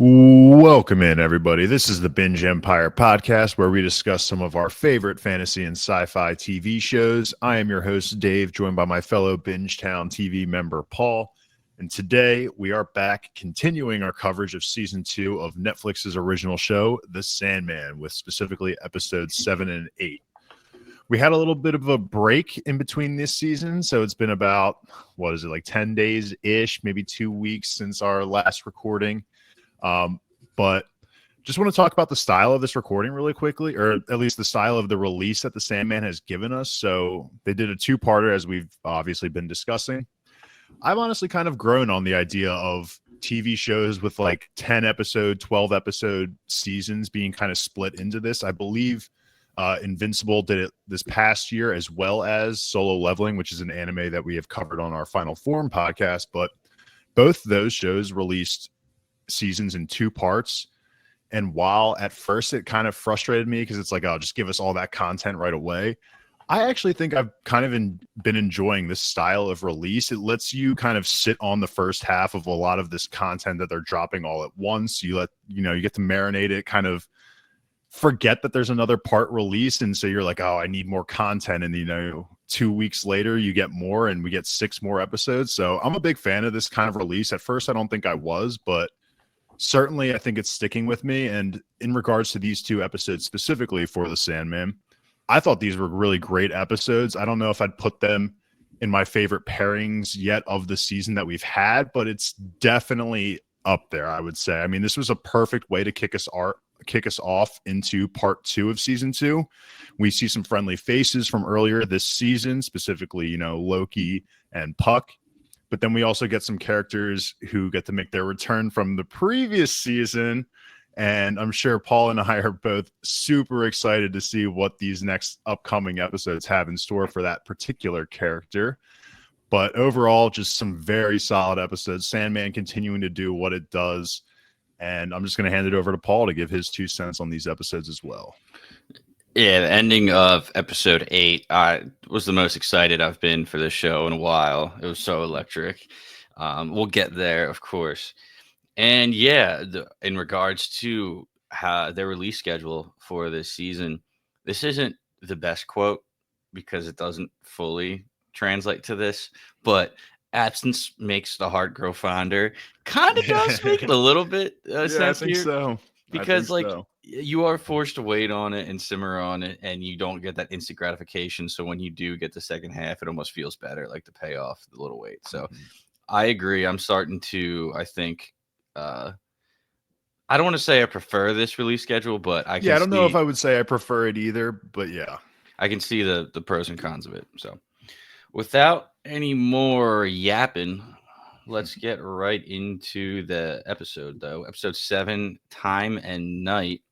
Welcome in, everybody. This is the Binge Empire podcast where we discuss some of our favorite fantasy and sci-fi TV shows. I am your host, Dave, joined by my fellow Bingetown TV member, Paul. And today we are back continuing our coverage of season 2 of Netflix's original show, The Sandman, with specifically episodes 7 and 8. We had a little bit of a break in between this season, so it's been about, 10 days-ish, maybe 2 weeks since our last recording. But just want to talk about the style of this recording really quickly, or at least the style of the release that the Sandman has given us. So they did a two-parter, as we've obviously been discussing. I've honestly kind of grown on the idea of TV shows with like 10 episode, 12 episode seasons being kind of split into this. I believe Invincible did it this past year, as well as Solo Leveling, which is an anime that we have covered on our Final Form podcast. But both those shows released seasons in 2 parts, and while at first it kind of frustrated me because it's like, oh, just give us all that content right away, I actually think I've kind of been enjoying this style of release. It lets you kind of sit on the first half of a lot of this content that they're dropping all at once. You get to marinate it, kind of forget that there's another part released, and so you're like, oh, I need more content, and 2 weeks later you get more, and we get 6 more episodes. So I'm a big fan of this kind of release. At first I don't think I was, but certainly I think it's sticking with me. And in regards to these 2 episodes specifically for The Sandman, I thought these were really great episodes. I don't know if I'd put them in my favorite pairings yet of the season that we've had, but it's definitely up there, I would say. I mean, this was a perfect way to kick us off into part 2 of season 2. We see some friendly faces from earlier this season, specifically, Loki and Puck. But then we also get some characters who get to make their return from the previous season. And I'm sure Paul and I are both super excited to see what these next upcoming episodes have in store for that particular character. But overall, just some very solid episodes. Sandman continuing to do what it does. And I'm just going to hand it over to Paul to give his 2 cents on these episodes as well. Yeah, the ending of episode 8 was the most excited I've been for this show in a while. It was so electric. We'll get there, of course. And yeah, in regards to their release schedule for this season, this isn't the best quote because it doesn't fully translate to this, but absence makes the heart grow fonder. Kind of does make it a little bit sense I think here. so. Because you are forced to wait on it and simmer on it, and you don't get that instant gratification. So when you do get the second half, it almost feels better, like to pay off the little wait. So I agree. I'm starting to, I think, I don't want to say I prefer this release schedule, but I don't know if I would say I prefer it either, but yeah. I can see the pros and cons of it. So without any more yapping, let's get right into the episode, though. Episode 7, Time and Night.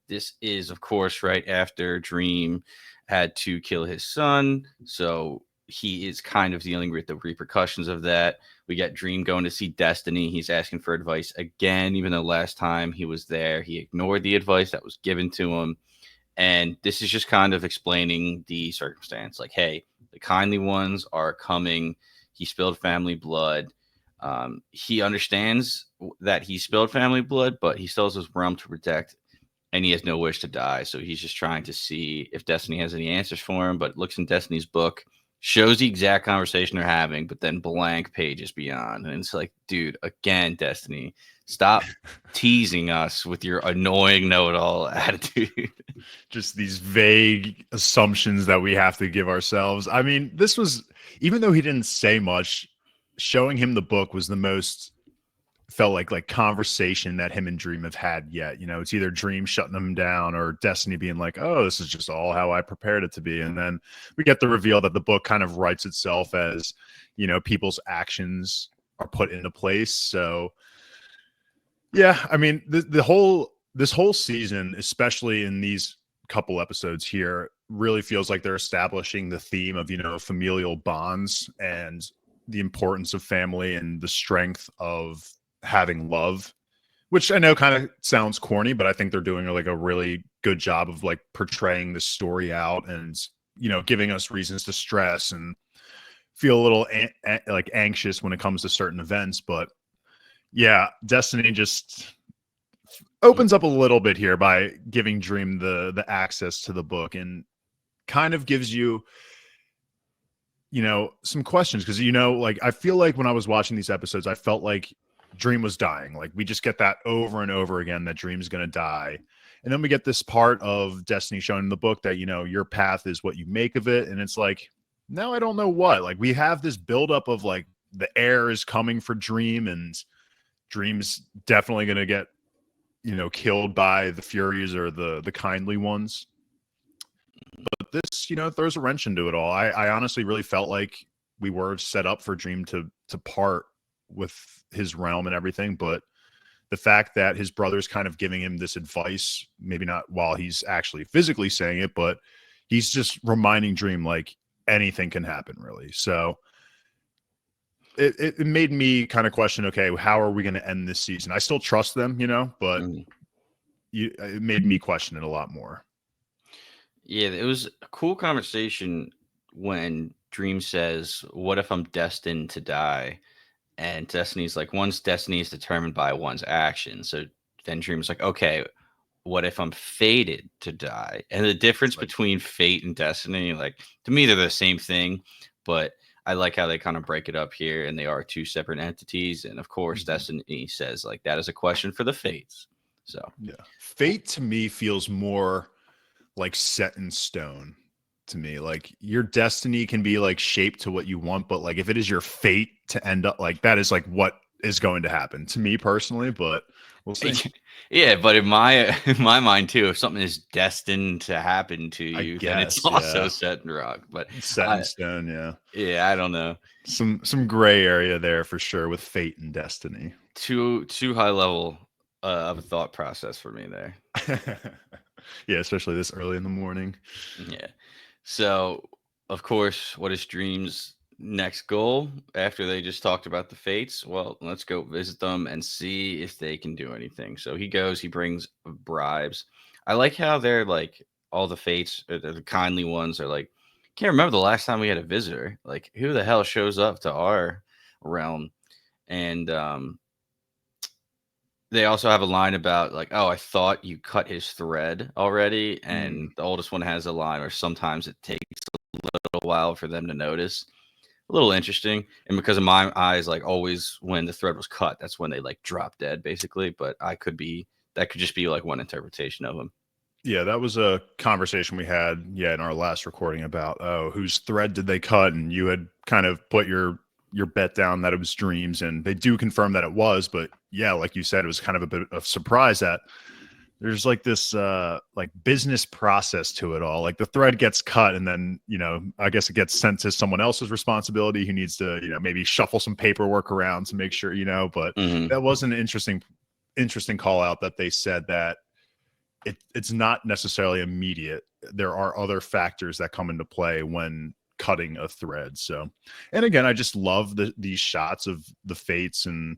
This is, of course, right after Dream had to kill his son. So he is kind of dealing with the repercussions of that. We got Dream going to see Destiny. He's asking for advice again, even though last time he was there, he ignored the advice that was given to him. And this is just kind of explaining the circumstance. Like, hey, the kindly ones are coming. He spilled family blood. He understands that he spilled family blood, but he still has his realm to protect, and he has no wish to die. So he's just trying to see if Destiny has any answers for him, but looks in Destiny's book, shows the exact conversation they're having, but then blank pages beyond. And it's like, dude, again, Destiny, stop teasing us with your annoying know-it-all attitude. Just these vague assumptions that we have to give ourselves. I mean, this was, even though he didn't say much, showing him the book was the most felt like conversation that him and Dream have had yet. It's either Dream shutting him down or Destiny being like, oh, this is just all how I prepared it to be. And then we get the reveal that the book kind of writes itself as, people's actions are put into place. So yeah, I mean, this whole season, especially in these couple episodes here, really feels like they're establishing the theme of, familial bonds and the importance of family and the strength of having love, which I know kind of sounds corny, but I think they're doing like a really good job of like portraying the story out and, giving us reasons to stress and feel a little like anxious when it comes to certain events. But Yeah, Destiny just opens up a little bit here by giving Dream the access to the book and kind of gives you some questions because like I feel like when I was watching these episodes, I felt like Dream was dying. Like we just get that over and over again that Dream's gonna die. And then we get this part of Destiny shown in the book that your path is what you make of it. And it's like, now I don't know what. Like we have this buildup of like the air is coming for Dream, and Dream's definitely gonna get killed by the Furies or the kindly ones. But this, throws a wrench into it all. I honestly really felt like we were set up for Dream to part with his realm and everything. But the fact that his brother's kind of giving him this advice, maybe not while he's actually physically saying it, but he's just reminding Dream like anything can happen, really. So it made me kind of question, okay, how are we going to end this season? I still trust them, but it made me question it a lot more. Yeah, it was a cool conversation when Dream says, "What if I'm destined to die?" And Destiny's like, "One's destiny is determined by one's actions." So then Dream's like, "Okay, what if I'm fated to die?" And the difference between fate and destiny, like to me, they're the same thing, but I like how they kind of break it up here, and they are two separate entities. And of course, Destiny says like that is a question for the fates. So yeah, fate to me feels more like set in stone to me. Like your destiny can be like shaped to what you want, but like if it is your fate to end up like that is like what is going to happen to me personally, but we'll see. Yeah, but in my mind too, if something is destined to happen to you, then it's also set in rock. But set in stone, yeah. Yeah, I don't know. Some gray area there for sure with fate and destiny. Too high level of a thought process for me there. Yeah, especially this early in the morning. Yeah. So, of course, what is Dream's next goal after they just talked about the fates? Well, let's go visit them and see if they can do anything. So he goes, he brings bribes. I like how they're like all the fates, the kindly ones are like, can't remember the last time we had a visitor. Like, who the hell shows up to our realm? And they also have a line about like, "Oh, I thought you cut his thread already." And the oldest one has a line where sometimes it takes a little while for them to notice. A little interesting. And because of my eyes, like always when the thread was cut, that's when they like drop dead basically. But that could just be like one interpretation of them. Yeah, that was a conversation we had, in our last recording about, whose thread did they cut? And you had kind of put your bet down that it was Dreams, and they do confirm that it was. But yeah, like you said, it was kind of a bit of surprise that there's like this like business process to it all. Like the thread gets cut, and then I guess it gets sent to someone else's responsibility who needs to maybe shuffle some paperwork around to make sure But that was an interesting call out that they said that it's not necessarily immediate. There are other factors that come into play when cutting a thread. So, and again, I just love these shots of the fates and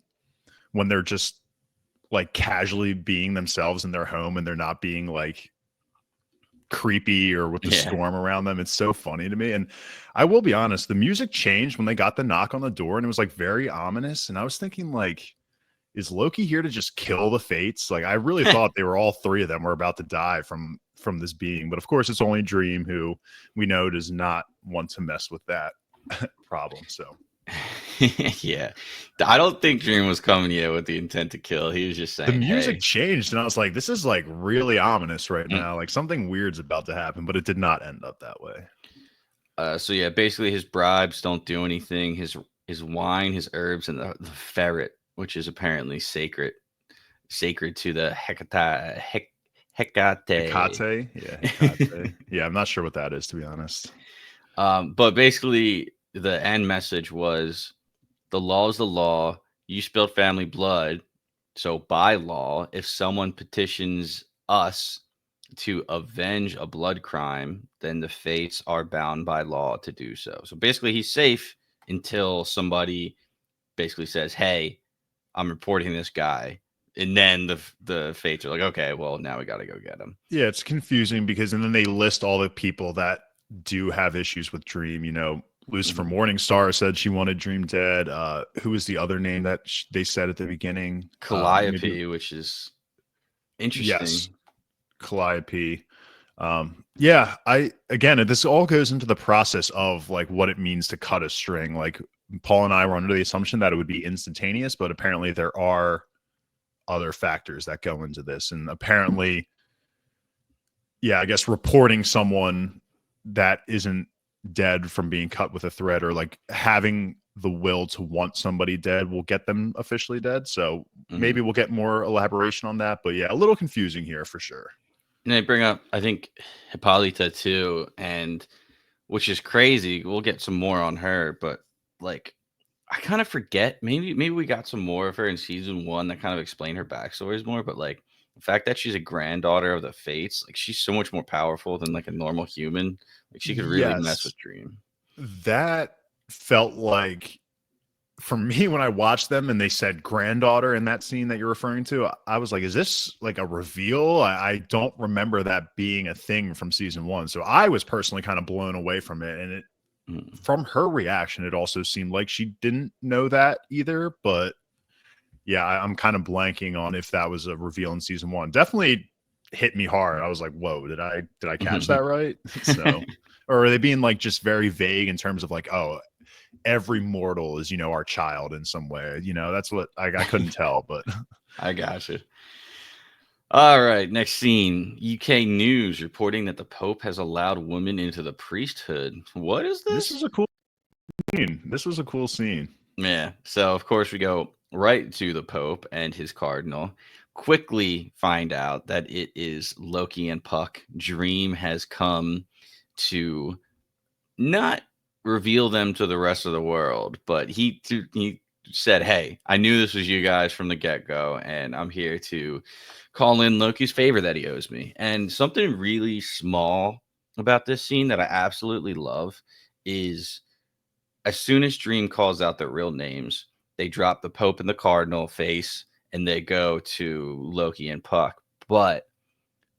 when they're just like casually being themselves in their home and they're not being like creepy or with the storm around them. It's so funny to me. And I will be honest, the music changed when they got the knock on the door and it was like very ominous. And I was thinking like, is Loki here to just kill the fates? Like I really thought they were all three of them were about to die from this being, but of course it's only Dream, who we know does not want to mess with that problem. So yeah, I don't think Dream was coming yet with the intent to kill. He was just saying the music changed, and I was like, this is like really ominous right now. Like something weird's about to happen, but it did not end up that way. So yeah, basically his bribes don't do anything. His wine, his herbs, and the ferret, which is apparently sacred to the Hecate. Hecate? Yeah, Hecate. Yeah, I'm not sure what that is, to be honest. But basically, the end message was the law is the law. You spilled family blood. So by law, if someone petitions us to avenge a blood crime, then the fates are bound by law to do so. So basically, he's safe until somebody basically says, "Hey, I'm reporting this guy." And then the fates are like, "Okay, well, now we got to go get him." Yeah, it's confusing because and then they list all the people that do have issues with Dream, Lucifer Morningstar said she wanted Dream dead. Who was the other name that they said at the beginning? Calliope, which is Yes, interesting. Calliope. Yeah, this all goes into the process of like what it means to cut a string. Like Paul and I were under the assumption that it would be instantaneous, but apparently there are other factors that go into this. And apparently, yeah, I guess reporting someone that isn't dead from being cut with a thread, or like having the will to want somebody dead, will get them officially dead. So maybe we'll get more elaboration on that. But yeah, a little confusing here for sure. And they bring up, I think, Hippolyta too, and which is crazy. We'll get some more on her, but like I kind of forget. Maybe we got some more of her in season 1 that kind of explain her backstories more. But like the fact that she's a granddaughter of the Fates, like she's so much more powerful than like a normal human. Like she could really mess Yes, with Dream. that felt like, for me, when I watched them and they said granddaughter in that scene that you're referring to, I was like, is this like a reveal? I don't remember that being a thing from season 1. So I was personally kind of blown away from it. And from her reaction, it also seemed like she didn't know that either. But yeah, I'm kind of blanking on if that was a reveal in season 1. Definitely hit me hard. I was like, whoa, did I catch that right? So, or are they being like just very vague in terms of like, oh, every mortal is, our child in some way? That's what I couldn't tell, but I got you. All right, next scene. UK News reporting that the Pope has allowed women into the priesthood. What is this? This was a cool scene. Yeah. So of course we go right to the Pope and his cardinal. Quickly find out that it is Loki and Puck. Dream has come to not reveal them to the rest of the world, but he said, "Hey, I knew this was you guys from the get-go, and I'm here to call in Loki's favor that he owes me." And something really small about this scene that I absolutely love is as soon as Dream calls out their real names, they drop the Pope and the Cardinal face and they go to Loki and Puck. But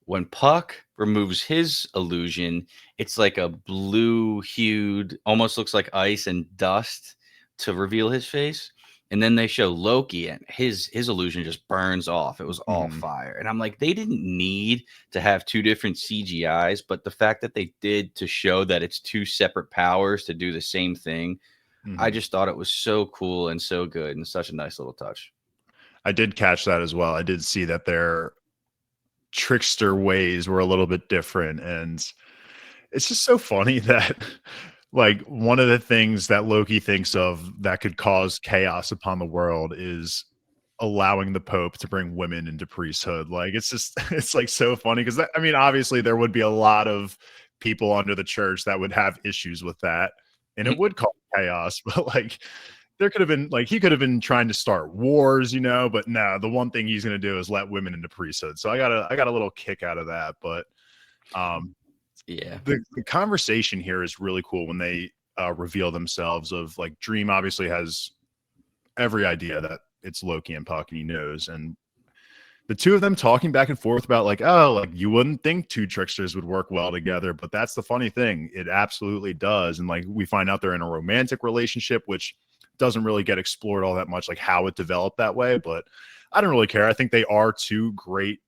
when Puck removes his illusion, it's like a blue hued, almost looks like ice and dust to reveal his face. And then they show Loki and his illusion just burns off. It was all fire. And I'm like, they didn't need to have 2 different CGIs, but the fact that they did to show that it's 2 separate powers to do the same thing, I just thought it was so cool and so good and such a nice little touch. I did catch that as well. I did see that their trickster ways were a little bit different, and it's just so funny that like one of the things that Loki thinks of that could cause chaos upon the world is allowing the Pope to bring women into priesthood. Like it's just it's like so funny because I mean, obviously there would be a lot of people under the church that would have issues with that, and it would cause chaos. But like there could have been like he could have been trying to start wars, but no, the one thing he's going to do is let women into priesthood. So I got a little kick out of that. But yeah, the conversation here is really cool when they reveal themselves. Of like Dream obviously has every idea that it's Loki and Puck, and he knows. And the 2 of them talking back and forth about like, oh, like you wouldn't think 2 tricksters would work well together, but that's the funny thing. It absolutely does. And like we find out they're in a romantic relationship, which doesn't really get explored all that much, like how it developed that way. But I don't really care. I think they are 2 great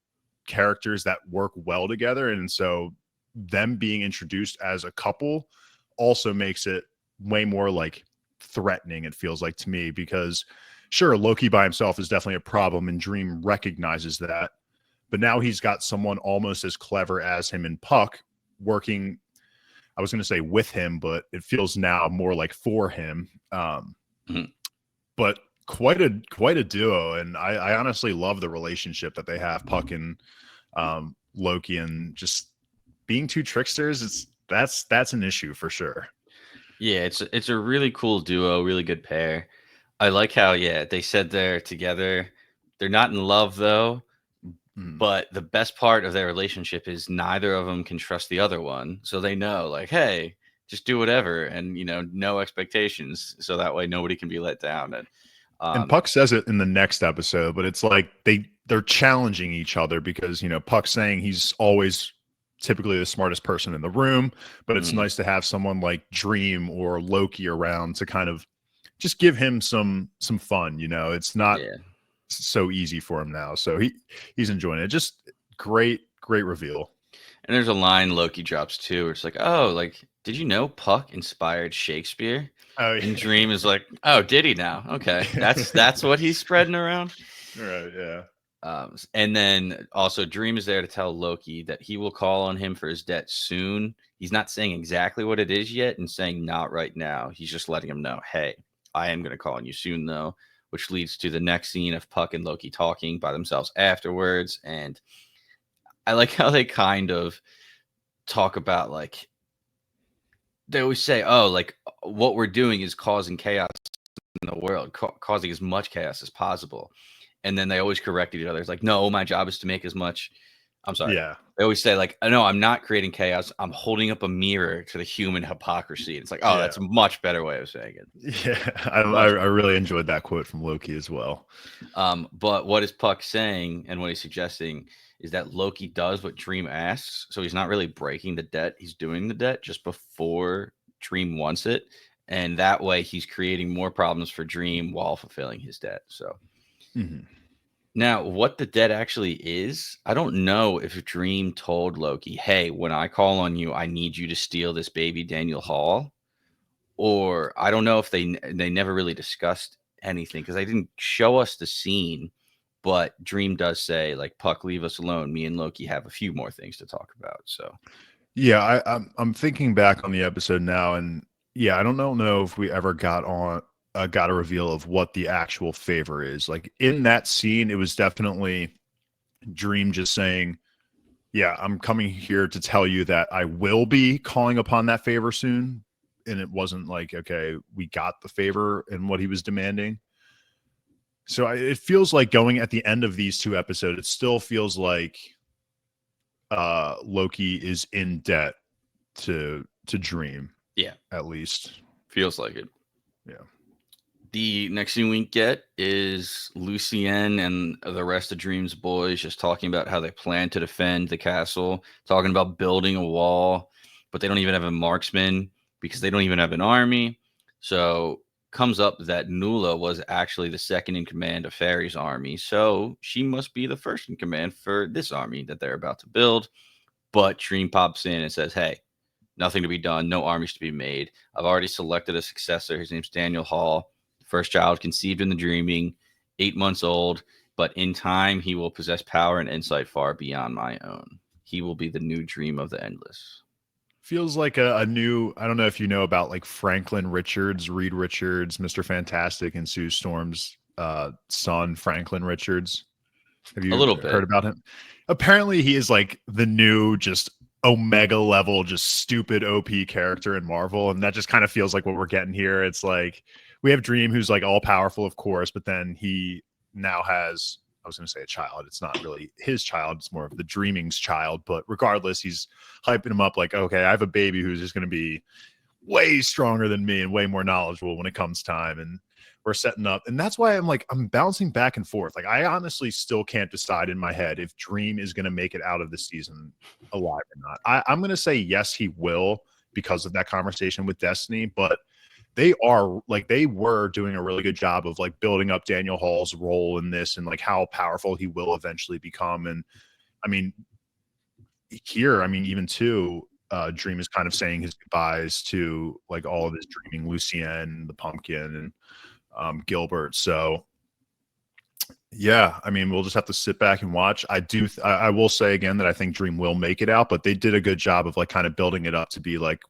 characters that work well together. And so them being introduced as a couple also makes it way more like threatening, it feels like to me, because sure, Loki by himself is definitely a problem, and Dream recognizes that. But now he's got someone almost as clever as him and Puck working, I was going to say with him, but it feels now more like for him. But quite a duo. And I honestly love the relationship that they have, Puck and Loki, and just being 2 tricksters. That's an issue for sure. Yeah, it's a really cool duo, really good pair. I like how they said they're together. They're not in love though, but the best part of their relationship is neither of them can trust the other one. So they know like, hey, just do whatever, and no expectations, so that way nobody can be let down. And Puck says it in the next episode, but it's like they're challenging each other because Puck's saying he's always typically the smartest person in the room, but it's Mhm. nice to have someone like Dream or Loki around to kind of just give him some fun. It's not Yeah. so easy for him now, so he's enjoying it. Just great reveal. And there's a line Loki drops too, where it's like, "Oh, like, did you know Puck inspired Shakespeare?" Oh And yeah. Dream is like, "Oh, did he now? Okay, that's what he's spreading around." Right, yeah. And then also Dream is there to tell Loki that he will call on him for his debt soon. He's not saying exactly what it is yet, and saying not right now. He's just letting him know, "Hey, I am going to call on you soon, though." Which leads to the next scene of Puck and Loki talking by themselves afterwards, and I like how they kind of talk about like they always say, "Oh, like what we're doing is causing chaos in the world, causing as much chaos as possible." And then they always corrected each other. It's like, "No, my job is to make as much." I'm sorry. Yeah. They always say like, "No, I'm not creating chaos. I'm holding up a mirror to the human hypocrisy." It's like, "Oh, Yeah. that's a much better way of saying it." Yeah. I Much really enjoyed that quote from Loki as well. But what is Puck saying and what he's suggesting is that Loki does what Dream asks. So he's not really breaking the debt. He's doing the debt just before Dream wants it. And that way he's creating more problems for Dream while fulfilling his debt. So Mhm. now what the debt actually is, I don't know if Dream told Loki, "Hey, when I call on you, I need you to steal this baby Daniel Hall." Or I don't know if they never really discussed anything because they didn't show us the scene, but Dream does say, like, "Puck, leave us alone. Me and Loki have a few more things to talk about." So, Yeah, I'm thinking back on the episode now, and yeah, I don't know if we ever got a reveal of what the actual favor is. Like in that scene, it was definitely Dream just saying, "Yeah, I'm coming here to tell you that I will be calling upon that favor soon." And it wasn't like, okay, we got the favor and what he was demanding. So it feels like going at the end of these two episodes, it still feels like Loki is in debt to Dream, yeah, at least. feels like it. Yeah. The next thing we get is Lucien and the rest of Dream's boys just talking about how they plan to defend the castle, talking about building a wall, but they don't even have a marksman because they don't even have an army. So comes up that Nula was actually the second in command of Fairy's army. So she must be the first in command for this army that they're about to build. But Dream pops in and says, "Hey, nothing to be done, no armies to be made. I've already selected a successor. His name's Daniel Hall. First child conceived in the dreaming, 8 months old, but in time he will possess power and insight far beyond my own. He will be the new dream of the endless." Feels like a new, I don't know if you know about like Franklin Richards, Reed Richards, Mr. Fantastic, and Sue Storm's son, Franklin Richards. Have A you little heard bit. about him? Apparently, he is like the new, just Omega level, just stupid OP character in Marvel. And that just kind of feels like what we're getting here. It's like we have Dream, who's like all powerful, of course, but then he now has, I was going to say a child. It's not really his child, it's more of the Dreaming's child. But regardless, he's hyping him up like, okay, I have a baby who's just going to be way stronger than me and way more knowledgeable when it comes time. And we're setting up. And that's why I'm bouncing back and forth. Like I honestly still can't decide in my head if Dream is going to make it out of the season alive or not. I'm going to say yes, he will because of that conversation with Destiny, but they were doing a really good job of like building up Daniel Hall's role in this and like how powerful he will eventually become. And I mean, here, I mean, even too, Dream is kind of saying his goodbyes to like all of his dreaming, Lucien, the Pumpkin, and Gilbert. So yeah, I mean, we'll just have to sit back and watch. I will say again that I think Dream will make it out, but they did a good job of like kind of building it up to be like,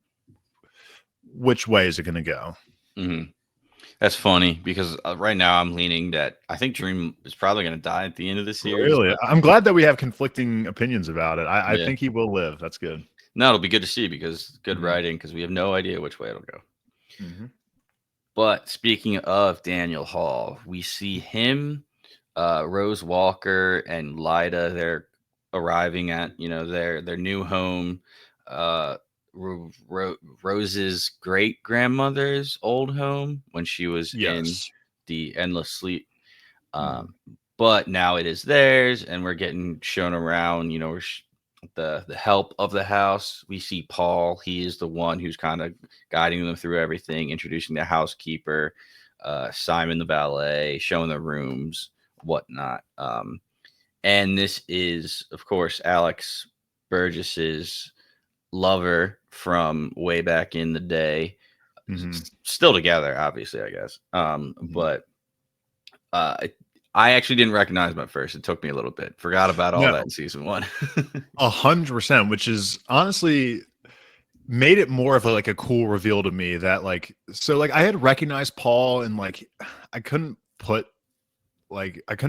which way is it going to go? Hmm. That's funny because right now I'm leaning that I think Dream is probably going to die at the end of the series. Really, But I'm glad that we have conflicting opinions about it. I yeah, think he will live. That's good. no, it'll be good to see because good Mhm. writing because we have no idea which way it'll go. Mhm. But speaking of Daniel Hall, we see him, Rose Walker, and Lyda. They're arriving at their new home. Uh, Rose's great grandmother's old home when she was in Yes. the Endless Sleep. Mhm. But now it is theirs, and we're getting shown around. the help of the house. We see Paul. He is the one who's kind of guiding them through everything, introducing the housekeeper, Simon the valet, showing the rooms, whatnot. And this is, of course, Alex Burgess's lover from way back in the day. Still together, obviously, I guess. But I actually didn't recognize him at first. It took me a little bit. Forgot about all that in season 1. 100%, which is honestly made it more of a cool reveal to me that I had recognized Paul and I couldn't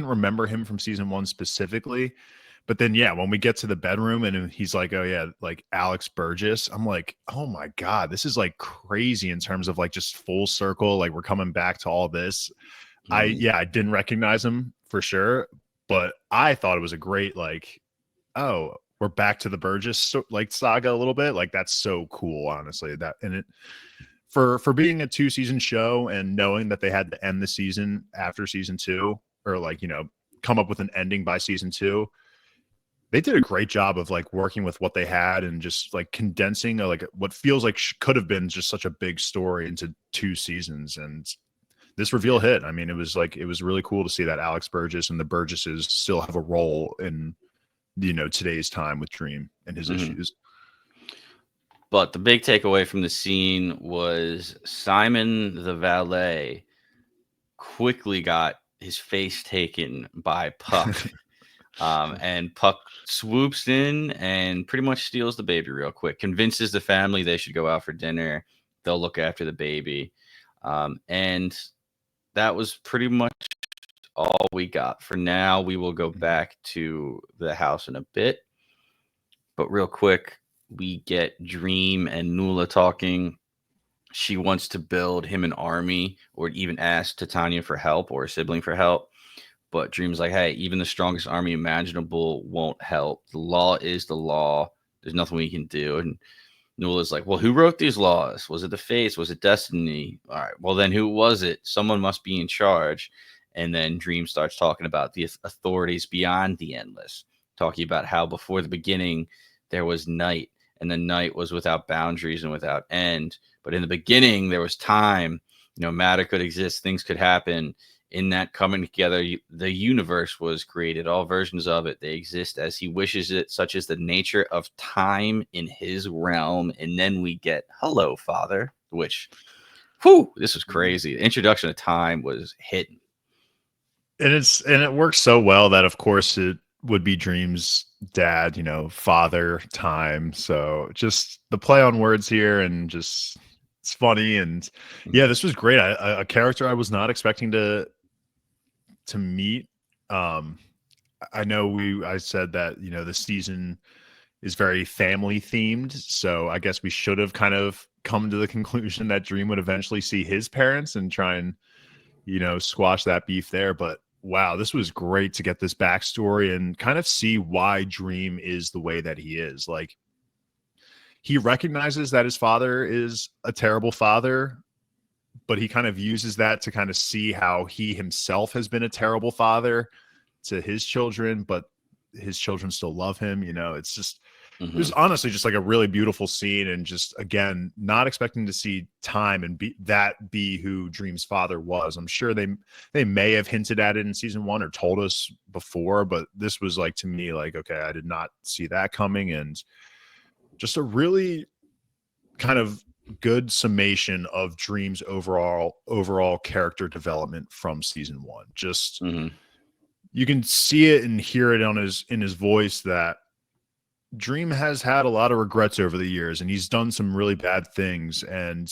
remember him from season 1 specifically. But then, when we get to the bedroom and he's like, oh yeah, Alex Burgess, I'm like, oh my God, this is crazy in terms of just full circle. We're coming back to all this. I didn't recognize him for sure, but I thought it was a great, oh, we're back to the Burgess saga a little bit. That's so cool, honestly. That, and it, for being a 2-season show and knowing that they had to end the season after season 2 or come up with an ending by season 2. They did a great job of working with what they had and just condensing what feels could have been just such a big story into 2 seasons. And this reveal hit. I mean, it was really cool to see that Alex Burgess and the Burgesses still have a role in today's time with Dream and his issues. But the big takeaway from the scene was Simon the valet quickly got his face taken by Puck. And Puck swoops in and pretty much steals the baby real quick, convinces the family they should go out for dinner. They'll look after the baby. And that was pretty much all we got. For now, we will go back to the house in a bit. But real quick, we get Dream and Nuala talking. She wants to build him an army or even ask Titania for help or a sibling for help. But Dream's like, hey, even the strongest army imaginable won't help. The law is the law. There's nothing we can do. And Nuala's like, well, who wrote these laws? Was it the Fates? Was it destiny? All right, well, then who was it? Someone must be in charge. And then Dream starts talking about the authorities beyond the endless, talking about how before the beginning there was night, and the night was without boundaries and without end. But in the beginning, there was time. Matter could exist. Things could happen. In that coming together, the universe was created, all versions of it. They exist as he wishes it, such as the nature of time in his realm. And then we get Hello, Father, which, this was crazy. The introduction of time was hidden. And it works so well that, of course, it would be Dream's dad, father, time. So just the play on words here and just it's funny. And this was great. A character I was not expecting to meet. I know I said that the season is very family themed, so I guess we should have kind of come to the conclusion that Dream would eventually see his parents and try and squash that beef there. But wow, this was great to get this backstory and kind of see why Dream is the way that he is. He recognizes that his father is a terrible father, but he kind of uses that to kind of see how he himself has been a terrible father to his children, but his children still love him. It's just, it was honestly just a really beautiful scene. And just, again, not expecting to see time and be who Dream's father was. I'm sure they may have hinted at it in season 1 or told us before, but this was to me, okay, I did not see that coming. And just a really kind of good summation of Dream's overall character development from season 1. Just you can see it and hear it in his voice that Dream has had a lot of regrets over the years, and he's done some really bad things. And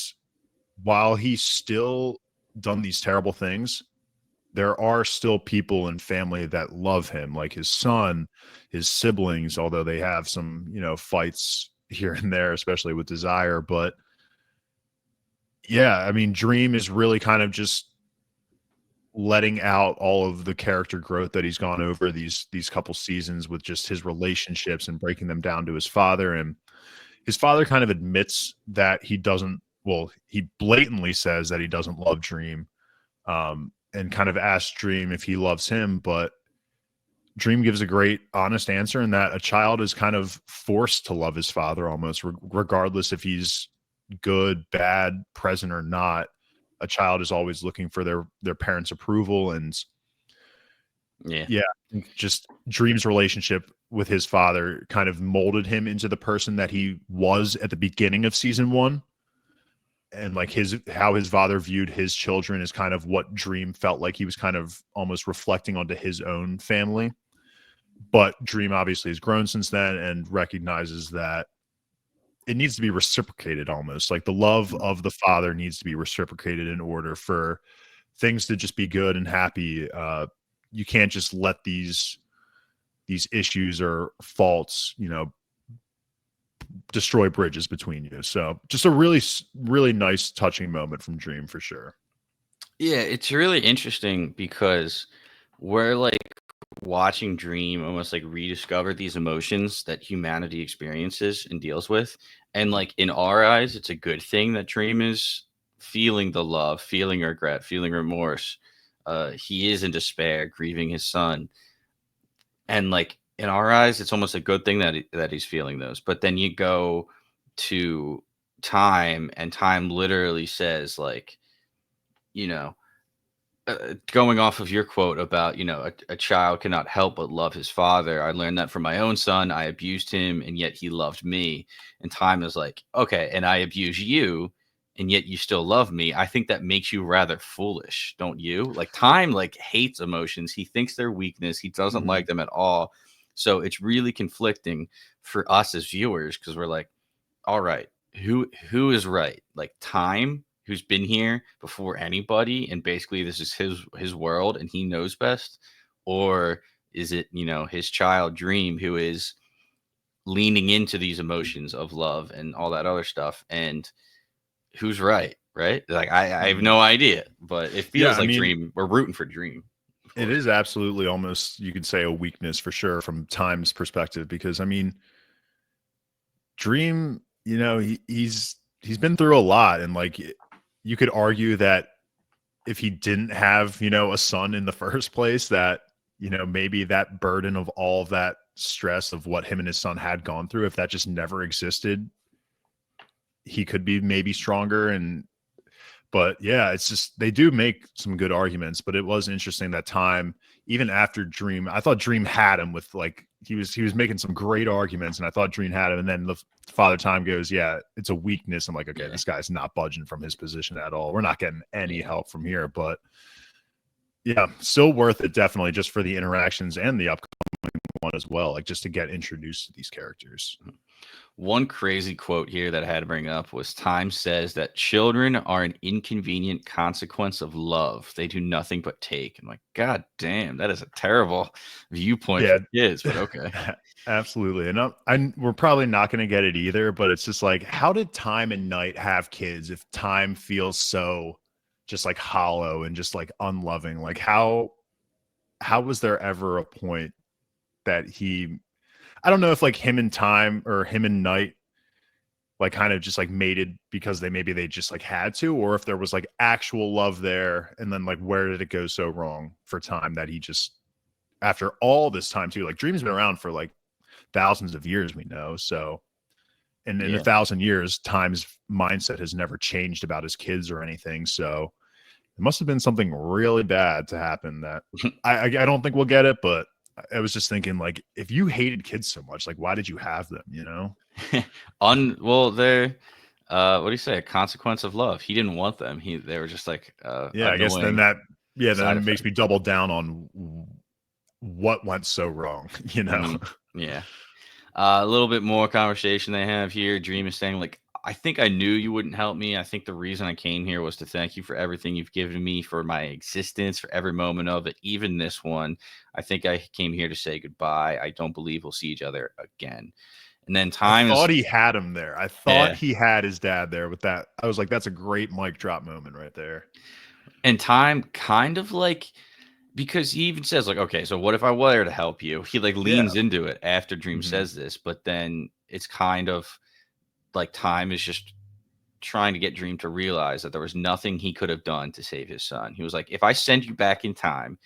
while he's still done these terrible things, there are still people and family that love him, like his son, his siblings, although they have some fights here and there, especially with Desire. But yeah, I mean, Dream is really kind of just letting out all of the character growth that he's gone over these couple seasons with just his relationships and breaking them down to his father. And his father kind of admits that he blatantly says that he doesn't love Dream, and kind of asks Dream if he loves him. But Dream gives a great, honest answer in that a child is kind of forced to love his father almost, regardless if he's good, bad, present or not. A child is always looking for their parents' approval, and yeah, I think just Dream's relationship with his father kind of molded him into the person that he was at the beginning of season one. And like how his father viewed his children is kind of what Dream felt like he was kind of almost reflecting onto his own family. But Dream obviously has grown since then and recognizes that it needs to be reciprocated almost. Like the love of the father needs to be reciprocated in order for things to just be good and happy. You can't just let these issues or faults, destroy bridges between you. So just a really, really nice, touching moment from Dream for sure. Yeah, it's really interesting because we're like watching Dream almost like rediscover these emotions that humanity experiences and deals with. And like in our eyes, it's a good thing that Dream is feeling the love, feeling regret, feeling remorse. He is in despair, grieving his son. And like in our eyes, it's almost a good thing that he's feeling those. But then you go to Time, and Time literally says like, you know, going off of your quote about, a child cannot help but love his father. I learned that from my own son. I abused him, and yet he loved me. And Time is like, okay, and I abuse you, and yet you still love me. I think that makes you rather foolish, don't you? Like Time, like hates emotions. He thinks they're weakness. He doesn't like them at all. So it's really conflicting for us as viewers because we're like, all right, who is right? Like Time, who's been here before anybody, and basically this is his world, and he knows best, or is it his child Dream who is leaning into these emotions of love and all that other stuff, and who's right? Right? Like I have no idea, but it Yeah, feels I like mean, Dream. We're rooting for Dream. it is absolutely almost, you could say, a weakness for sure from Time's perspective, because I mean, Dream, he's been through a lot, and like you could argue that if he didn't have, a son in the first place, that, maybe that burden of all of that stress of what him and his son had gone through, if that just never existed, he could be maybe stronger. But yeah, it's just they do make some good arguments. But it was interesting that Time, even after Dream, I thought Dream had him with like he was making some great arguments, and I thought Dream had him. And then the Father Time goes, "Yeah, it's a weakness." I'm like, okay, this guy's not budging from his position at all. We're not getting any help from here. But yeah, still worth it definitely, just for the interactions and the upcoming one as well, like just to get introduced to these characters. One crazy quote here that I had to bring up was Time says that children are an inconvenient consequence of love. They do nothing but take. I'm like, God damn, that is a terrible viewpoint Yeah, for kids, but okay. absolutely. And we're probably not going to get it either, but it's just like, how did Time and Night have kids if Time feels so just like hollow and just like unloving? Like how was there ever a point that I don't know if like him and Time or him and Night like kind of just like mated because they just like had to, or if there was like actual love there, and then like where did it go so wrong for Time that he just, after all this time too, like Dream's been around for like thousands of years, we know. So, and in Yeah. 1,000 years, Time's mindset has never changed about his kids or anything. So it must have been something really bad to happen that I don't think we'll get it, but I was just thinking, like, if you hated kids so much, like, why did you have them, Well, they're what do you say? A consequence of love. He didn't want them. They were just like Yeah, I guess then annoying that, yeah, then it side makes effect. me double down on what went so wrong, Yeah. A little bit more conversation they have here. Dream is saying, like, I think I knew you wouldn't help me. I think the reason I came here was to thank you for everything you've given me, for my existence, for every moment of it, even this one. I think I came here to say goodbye. I don't believe we'll see each other again. And then I Time is, thought he had him there. I thought yeah. he had his dad there with that. I was like, that's a great mic drop moment right there. And Time kind of like, because he even says, like, okay, so what if I were there to help you? He like Yeah. leans into it after Dream Mhm. says this, but then it's kind of like Time is just trying to get Dream to realize that there was nothing he could have done to save his son. He was like, if I send you back in time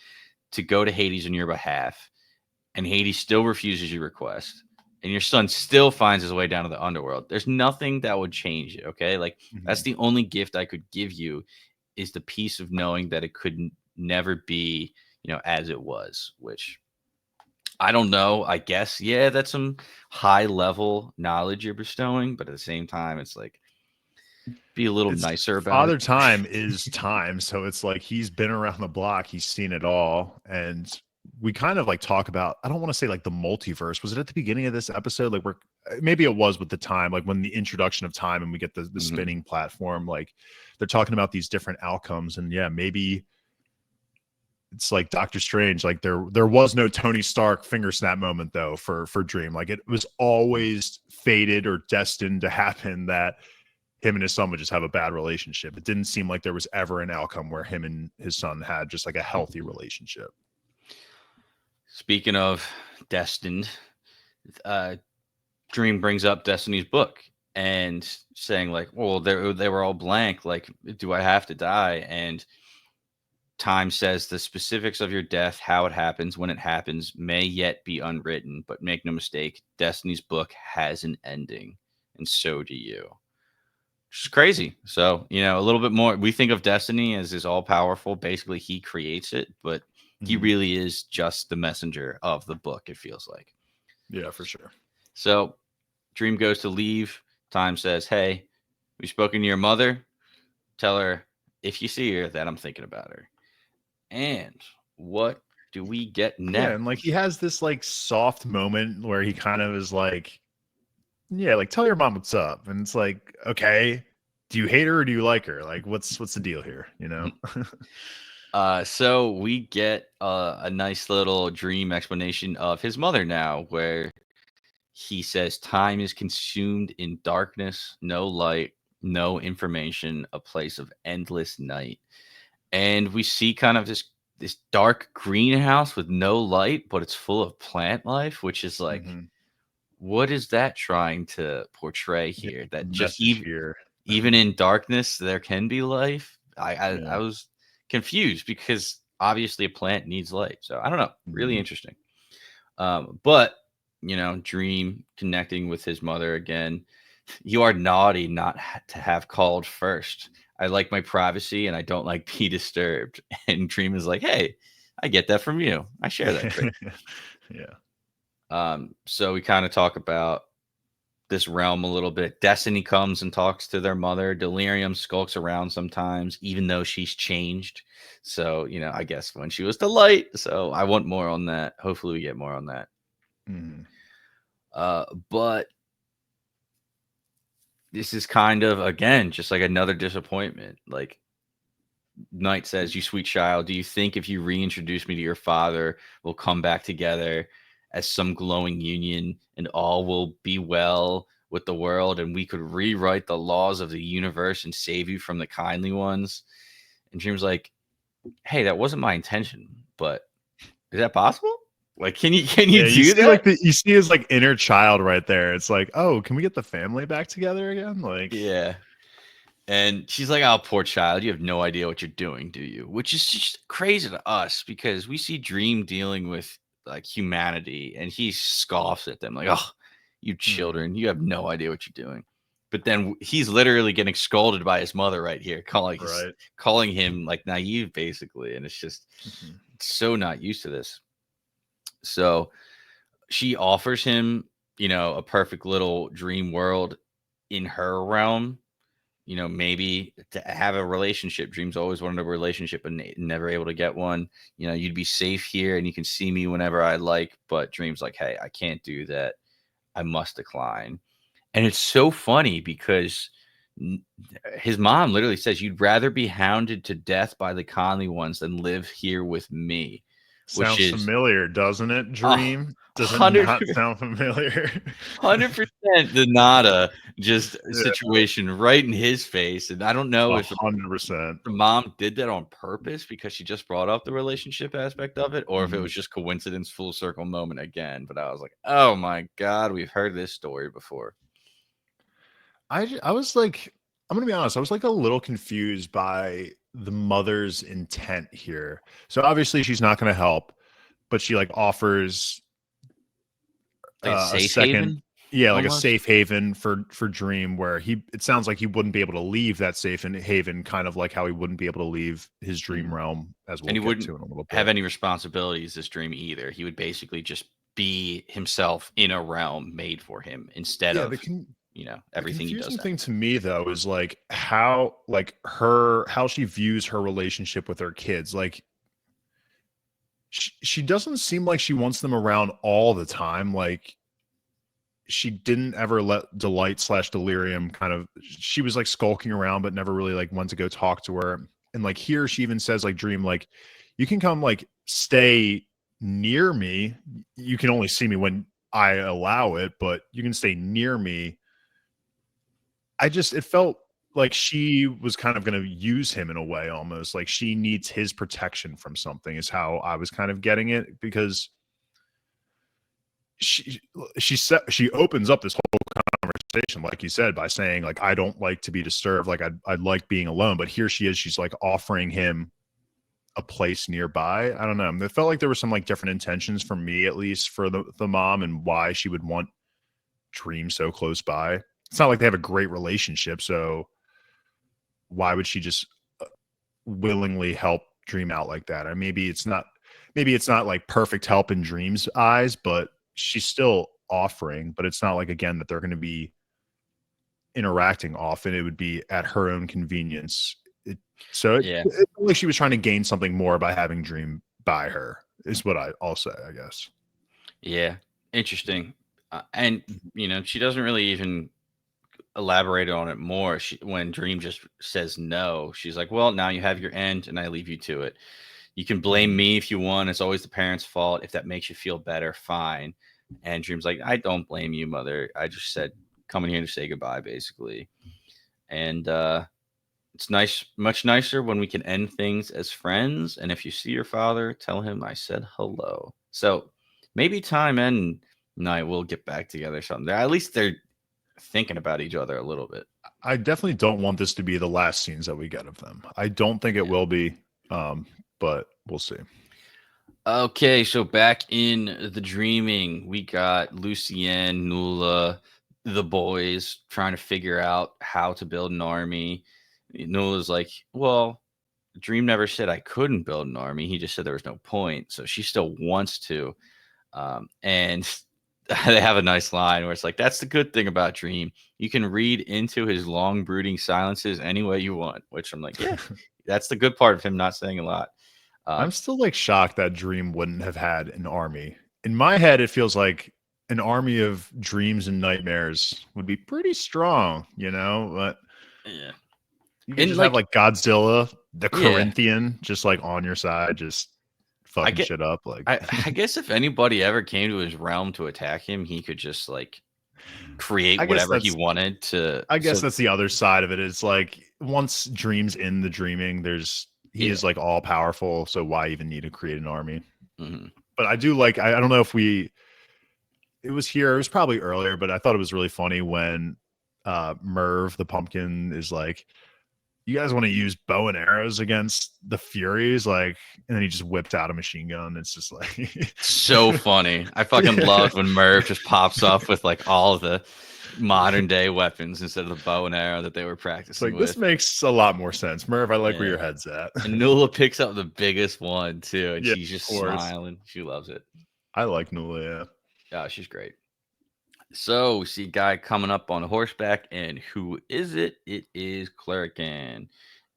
to go to Hades on your behalf, and Hades still refuses your request, and your son still finds his way down to the underworld, there's nothing that would change it. Okay, like that's the only gift I could give you, is the peace of knowing that it could never be, as it was. Which I don't know. I guess, yeah, that's some high level knowledge you're bestowing, but at the same time, it's like, be a little It's nicer about it. Father Time is time, so it's like he's been around the block, he's seen it all, and we kind of like talk about, I don't want to say like the multiverse. Was it at the beginning of this episode? Like maybe it was with the time, like when the introduction of time and we get the spinning platform, like they're talking about these different outcomes, and yeah, maybe it's like Doctor Strange. Like there was no Tony Stark finger snap moment though for Dream. Like it was always fated or destined to happen that him and his son would just have a bad relationship. It didn't seem like there was ever an outcome where him and his son had just like a healthy relationship. Speaking of destined, Dream brings up Destiny's book and saying like, well, they were all blank. Like, do I have to die? And Time says the specifics of your death, how it happens, when it happens, may yet be unwritten, but make no mistake, Destiny's book has an ending, and so do you. Which is crazy. So, a little bit more. We think of Destiny as is all powerful. Basically, he creates it, but he really is just the messenger of the book, it feels like. Yeah, for sure. So, Dream goes to leave. Time says, hey, we've spoken to your mother. Tell her, if you see her, that I'm thinking about her. And what do we get next? Yeah, and like he has this like soft moment where he kind of is like, yeah, like tell your mom what's up. And it's like, okay, do you hate her or do you like her? Like what's the deal here, So we get a nice little Dream explanation of his mother now, where he says time is consumed in darkness, no light, no information, a place of endless night. And we see kind of this dark greenhouse with no light, but it's full of plant life, which is like, what is that trying to portray here? That just even in darkness, there can be life. I was confused because obviously a plant needs light. So I don't know. Really interesting. But Dream connecting with his mother again. You are naughty not to have called first. I like my privacy and I don't like be disturbed. And Dream is like, hey, I get that from you. I share that trait. So we kind of talk about this realm a little bit. Destiny comes and talks to their mother. Delirium skulks around sometimes, even though she's changed. So, I guess when she was the light. So I want more on that. Hopefully we get more on that. But this is kind of, again, just like another disappointment. Like Knight says, you sweet child, do you think if you reintroduce me to your father, we'll come back together as some glowing union and all will be well with the world and we could rewrite the laws of the universe and save you from the kindly ones? And Dream's like, hey, that wasn't my intention, but is that possible? Like, can you do that? Like you see his like inner child right there. It's like, oh, can we get the family back together again? Like, yeah. And she's like, oh, poor child, you have no idea what you're doing, do you? Which is just crazy to us because we see Dream dealing with like humanity and he scoffs at them like, oh, you children, you have no idea what you're doing. But then he's literally getting scolded by his mother right here, calling him like naive, basically. And it's just so not used to this. So she offers him, a perfect little dream world in her realm. Maybe to have a relationship. Dream's always wanted a relationship and never able to get one. You'd be safe here and you can see me whenever I like. But Dream's like, hey, I can't do that. I must decline. And it's so funny because his mom literally says, you'd rather be hounded to death by the Conley ones than live here with me. Sounds familiar, doesn't it, Dream? Does it not sound familiar? 100% the nada situation right in his face. And I don't know if 100% the mom did that on purpose because she just brought up the relationship aspect of it, or if it was just coincidence, full circle moment again. But I was like, oh my God, we've heard this story before. I was like, I'm going to be honest, I was like a little confused by the mother's intent here. So obviously she's not going to help, but she like offers Like a a safe second, haven, yeah, like a almost. safe haven for Dream, where it sounds like he wouldn't be able to leave that haven, kind of like how he wouldn't be able to leave his dream Mhm. realm, as And we'll he get wouldn't to in a little have bit. any responsibilities this dream either. He would basically just be himself in a realm made for him instead Yeah, of, the everything he does confusing have. thing to me though is like how she views her relationship with her kids. Like she doesn't seem like she wants them around all the time. Like she didn't ever let Delight slash Delirium kind of, she was like skulking around but never really like went to go talk to her. And like here she even says like Dream, like you can come like stay near me. You can only see me when I allow it, but you can stay near me. It felt like she was kind of going to use him in a way, almost like she needs his protection from something, is how I was kind of getting it, because she she opens up this whole conversation, like you said, by saying like, I don't like to be disturbed, like I like being alone. But here she is, she's like offering him a place nearby. I don't know, it felt like there were some like different intentions, for me at least, for the mom, and why she would want Dream so close by. It's not like they have a great relationship, so why would she just willingly help Dream out like that? Or maybe it's not like perfect help in Dream's eyes, but she's still offering. But it's not like, again, that they're going to be interacting often. It would be at her own convenience. Yeah. It felt like she was trying to gain something more by having Dream by her, is what I'll say, I guess. Yeah. Interesting. And, she doesn't really even elaborate on it more. When Dream just says no, she's like, well, now you have your end and I leave you to it. You can blame me if you want. It's always the parents' fault. If that makes you feel better, fine. And Dream's like, I don't blame you, mother. I just said, coming here to say goodbye, basically. And it's nice, much nicer when we can end things as friends. And if you see your father, tell him I said hello. So maybe Time and Night will get back together someday. At least they're thinking about each other a little bit. I definitely don't want this to be the last scenes that we get of them. I don't think it Yeah. will be, but we'll see. Okay, so back in the dreaming, we got Lucienne, Nula, the boys trying to figure out how to build an army. Nula's like, well, Dream never said I couldn't build an army. He just said there was no point. So she still wants to. And they have a nice line where it's like, that's the good thing about Dream. You can read into his long, brooding silences any way you want, which I'm like, yeah, that's the good part of him not saying a lot. I'm still like shocked that Dream wouldn't have had an army. In my head, it feels like an army of dreams and nightmares would be pretty strong, but Yeah. you could And just have like Godzilla, the yeah, Corinthian, just like on your side, just I fucking get. shit up. Like, I guess if anybody ever came to his realm to attack him, he could just create I guess whatever he that's wanted to. I guess So that's the other side of it. Is like, once Dream's in the dreaming, he yeah. is like all powerful. So why even need to create an army? Mhm. But I do like, I don't know if it was probably earlier, but I thought it was really funny when Merv the pumpkin is like, you guys want to use bow and arrows against the Furies, like, and then he just whipped out a machine gun. It's just like, So funny. I fucking yeah. loved when Merv just pops up with all of the modern day weapons instead of the bow and arrow that they were It's practicing like, this with. makes a lot more sense. Merv, I like where Yeah. your head's at. And Nula picks up the biggest one too, and Yeah, she's of just course. smiling. She loves it. I like Nula, yeah. Yeah, she's great. So we see a guy coming up on horseback, and who is it? It is Clerican.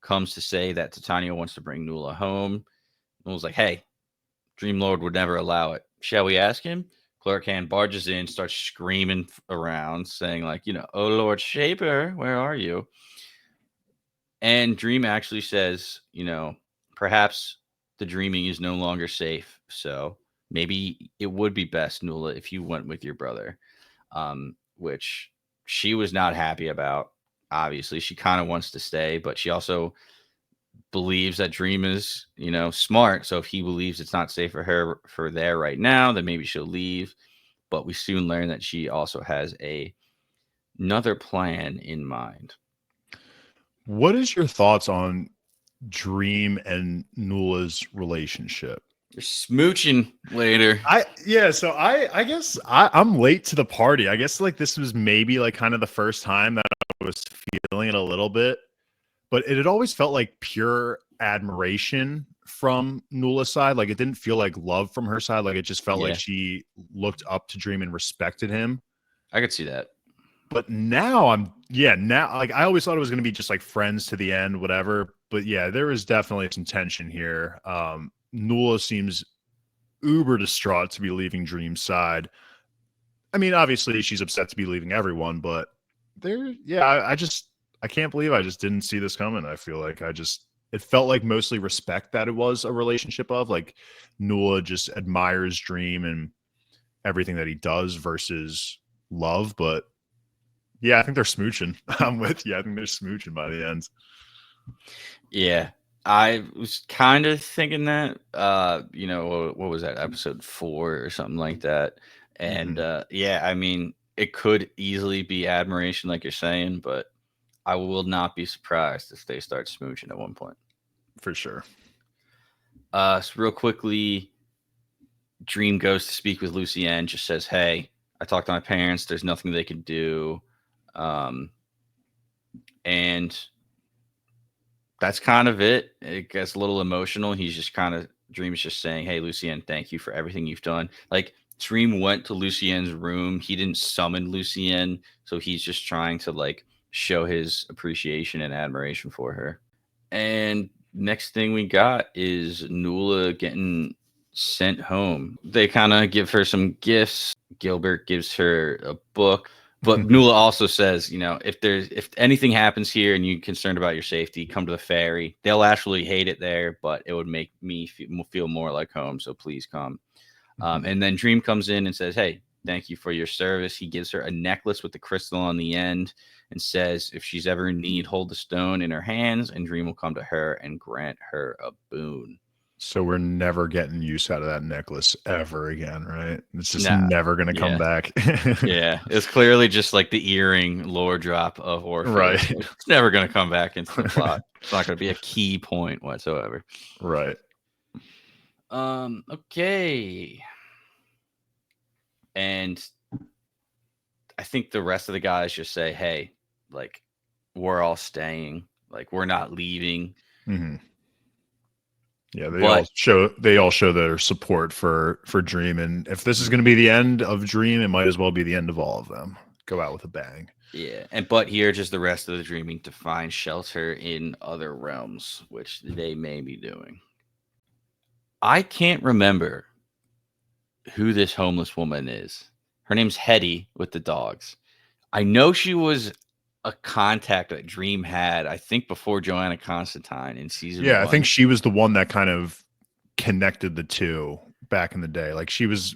Comes to say that Titania wants to bring Nula home. Nula's like, hey, Dreamlord would never allow it. Shall we ask him? Clerican barges in, starts screaming around, saying, oh Lord Shaper, where are you? And Dream actually says, perhaps the dreaming is no longer safe. So maybe it would be best, Nula, if you went with your brother. Which she was not happy about. Obviously, she kind of wants to stay, but she also believes that Dream is, smart. So if he believes it's not safe for her for there right now, then maybe she'll leave. But we soon learn that she also has another plan in mind. What is your thoughts on Dream and Nula's relationship? You're smooching later. So I guess I'm late to the party. I guess like this was maybe like kind of the first time that I was feeling it a little bit, but it had always felt like pure admiration from Nula's side. Like it didn't feel like love from her side. Like it just felt like Yeah, she looked up to Dream and respected him. I could see that. But now now like I always thought it was going to be just like friends to the end, whatever. But yeah, there is definitely some tension here. Nula seems uber distraught to be leaving Dream's side. I mean, obviously she's upset to be leaving everyone, but I can't believe I just didn't see this coming. I feel like it felt like mostly respect that it was a relationship of like Nula just admires Dream and everything that he does versus love. But yeah, I think they're smooching. I'm with you. I think they're smooching by the end. Yeah, I was kind of thinking that. What was that, episode 4 or something like that? And yeah, I mean, it could easily be admiration, like you're saying, but I will not be surprised if they start smooching at one point. For sure. So real quickly, Dream goes to speak with Lucienne, just says, "Hey, I talked to my parents. There's nothing they can do." And that's kind of it. It gets a little emotional. He's just kind of, Dream's just saying, "Hey, Lucienne, thank you for everything you've done." Like, Dream went to Lucienne's room. He didn't summon Lucienne, so he's just trying to like show his appreciation and admiration for her. And next thing we got is Nula getting sent home. They kind of give her some gifts. Gilbert gives her a book. But Nula also says, if anything happens here and you're concerned about your safety, come to the ferry. They'll actually hate it there, but it would make me feel more like home. So please come. And then Dream comes in and says, "Hey, thank you for your service." He gives her a necklace with the crystal on the end and says, if she's ever in need, hold the stone in her hands and Dream will come to her and grant her a boon. So we're never getting use out of that necklace ever again, right? It's just Nah, never going to come back. Yeah, it's clearly just like the earring lore drop of Orpheus. Right. It's never going to come back into the plot. It's not going to be a key point whatsoever. Right. Okay. And I think the rest of the guys just say, "Hey, like, we're all staying. Like, we're not leaving." Mm-hmm. Yeah, they all show their support for Dream, and if this is going to be the end of Dream, it might as well be the end of all of them. Go out with a bang. Yeah, but here, just the rest of the dreaming to find shelter in other realms, which they may be doing. I can't remember who this homeless woman is. Her name's Hetty with the dogs. I know she was a contact that Dream had, I think, before Joanna Constantine in season 1. I think she was the one that kind of connected the two back in the day. Like she was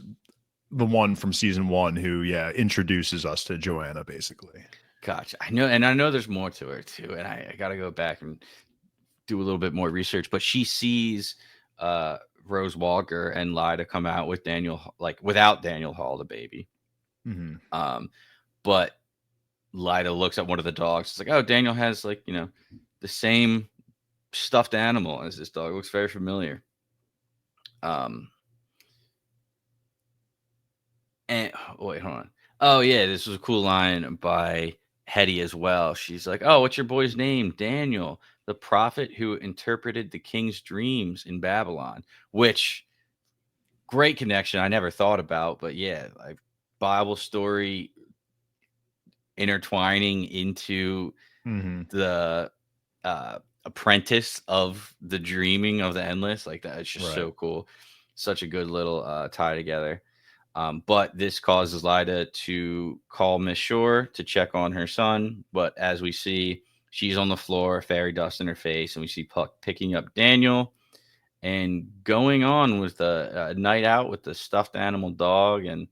the one from season 1 who, introduces us to Joanna, basically. Gotcha. I know there's more to her too, and I got to go back and do a little bit more research. But she sees Rose Walker and Lyda come out with Daniel, like without Daniel Hall, the baby. Mm-hmm. But Lyda looks at one of the dogs. It's like, "Oh, Daniel has like, the same stuffed animal as this dog. It looks very familiar." And wait, hold on. Oh yeah, this was a cool line by Hetty as well. She's like, "Oh, what's your boy's name?" "Daniel, the prophet who interpreted the king's dreams in Babylon." Which, great connection. I never thought about, but yeah, like Bible story intertwining into the apprentice of the dreaming of the endless. Like that, it's just so cool. Such a good little tie together. But this causes Lyda to call Miss Shore to check on her son. But as we see, she's on the floor, fairy dust in her face, and we see Puck picking up Daniel and going on with a night out with the stuffed animal dog, and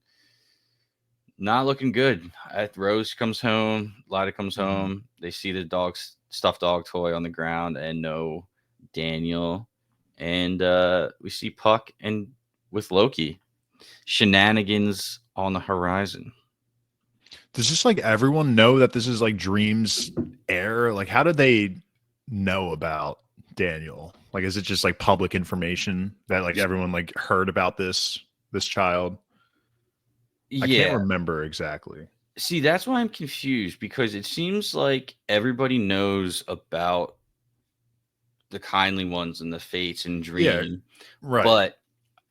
not looking good. Rose comes home, Lyda comes home. They see the stuffed dog toy on the ground and no Daniel. And we see Puck and with Loki. Shenanigans on the horizon. Does just like everyone know that this is like Dream's heir? Like, how did they know about Daniel? Like, is it just like public information that like everyone like heard about this child? I can't Yeah. remember exactly. See, that's why I'm confused because it seems like everybody knows about the kindly ones and the fates and Yeah, dream, right. but